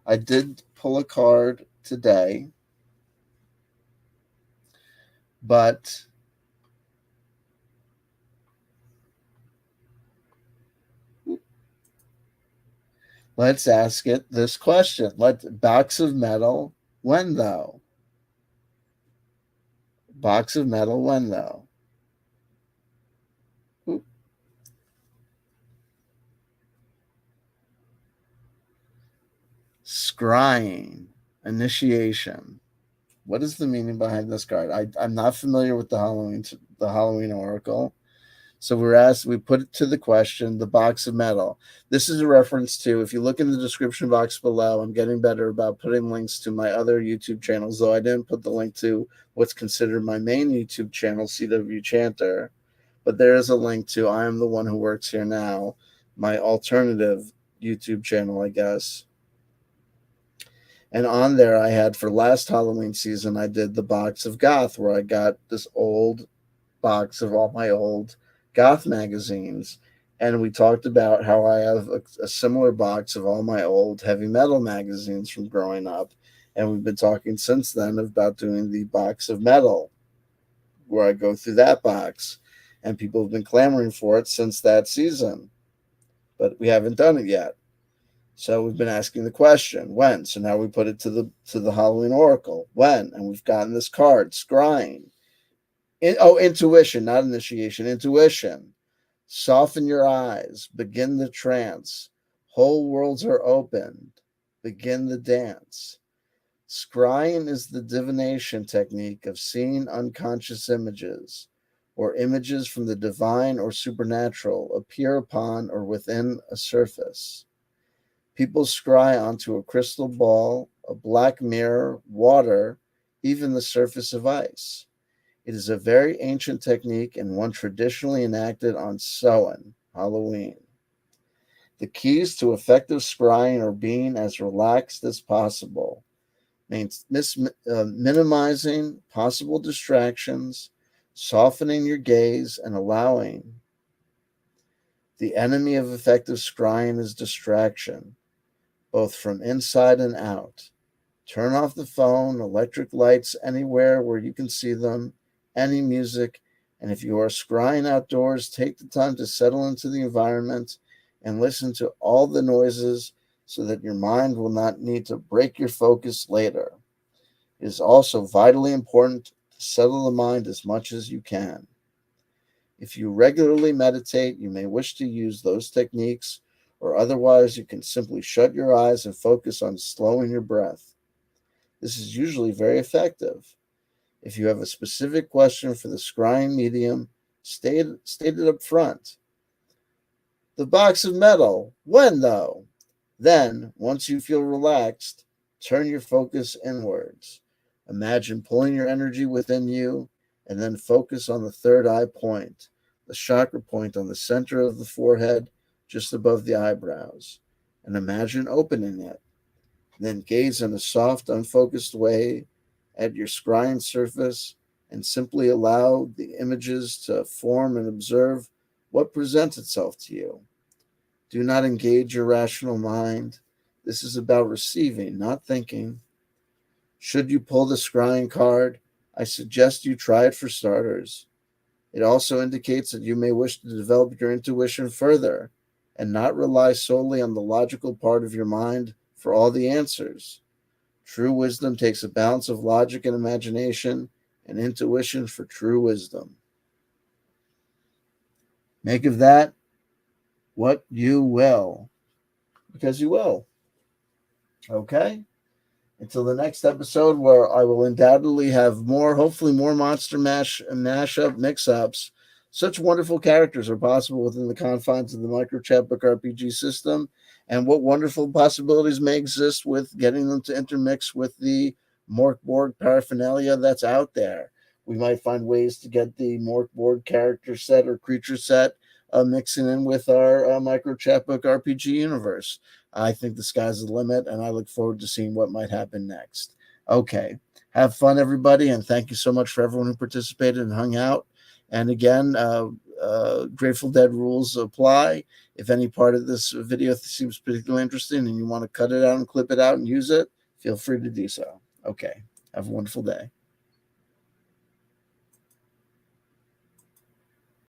Speaker 1: I did pull a card today, but let's ask it this question. Box of metal, when though? Box of metal, when though? Scrying, initiation. What is the meaning behind this card? I'm not familiar with the Halloween Oracle. So we put it to the question, the box of metal. This is a reference to, if you look in the description box below, I'm getting better about putting links to my other YouTube channels, though I didn't put the link to what's considered my main YouTube channel, CW Chanter. But there is a link to I Am the One Who Works Here Now, my alternative YouTube channel, I guess. And on there, I had for last Halloween season, I did the box of goth, where I got this old box of all my old goth magazines. And we talked about how I have a similar box of all my old heavy metal magazines from growing up. And we've been talking since then about doing the box of metal, where I go through that box. And people have been clamoring for it since that season, but we haven't done it yet. So we've been asking the question, when? So now we put it to the Halloween Oracle, when? And we've gotten this card, scrying. Intuition, not initiation, intuition. Soften your eyes, begin the trance. Whole worlds are opened, begin the dance. Scrying is the divination technique of seeing unconscious images, or images from the divine or supernatural appear upon or within a surface. People scry onto a crystal ball, a black mirror, water, even the surface of ice. It is a very ancient technique and one traditionally enacted on Samhain, Halloween. The keys to effective scrying are being as relaxed as possible, minimizing possible distractions, softening your gaze, and allowing. The enemy of effective scrying is distraction, both from inside and out. Turn off the phone, electric lights anywhere where you can see them, any music, and if you are scrying outdoors, take the time to settle into the environment and listen to all the noises so that your mind will not need to break your focus later. It is also vitally important to settle the mind as much as you can. If you regularly meditate, you may wish to use those techniques, or otherwise you can simply shut your eyes and focus on slowing your breath. This is usually very effective. If you have a specific question for the scrying medium, state it up front. The box of metal, when though? Then, once you feel relaxed, turn your focus inwards. Imagine pulling your energy within you, and then focus on the third eye point, the chakra point on the center of the forehead, just above the eyebrows, and imagine opening it. Then gaze in a soft, unfocused way at your scrying surface and simply allow the images to form and observe what presents itself to you. Do not engage your rational mind. This is about receiving, not thinking. Should you pull the scrying card, I suggest you try it for starters. It also indicates that you may wish to develop your intuition further and not rely solely on the logical part of your mind for all the answers. True wisdom takes a balance of logic and imagination and intuition for true wisdom. Make of that what you will, because you will. Okay? Until the next episode, where I will undoubtedly have more, hopefully more monster mashup mix-ups. Such wonderful characters are possible within the confines of the micro-chapbook RPG system, and what wonderful possibilities may exist with getting them to intermix with the MICRO-BORG paraphernalia that's out there. We might find ways to get the MICRO-BORG character set or creature set mixing in with our micro-chapbook RPG universe. I think the sky's the limit, and I look forward to seeing what might happen next. Okay. Have fun, everybody, and thank you so much for everyone who participated and hung out. And again, Grateful Dead rules apply. If any part of this video seems particularly interesting and you want to cut it out and clip it out and use it, feel free to do so. Okay, have a wonderful day.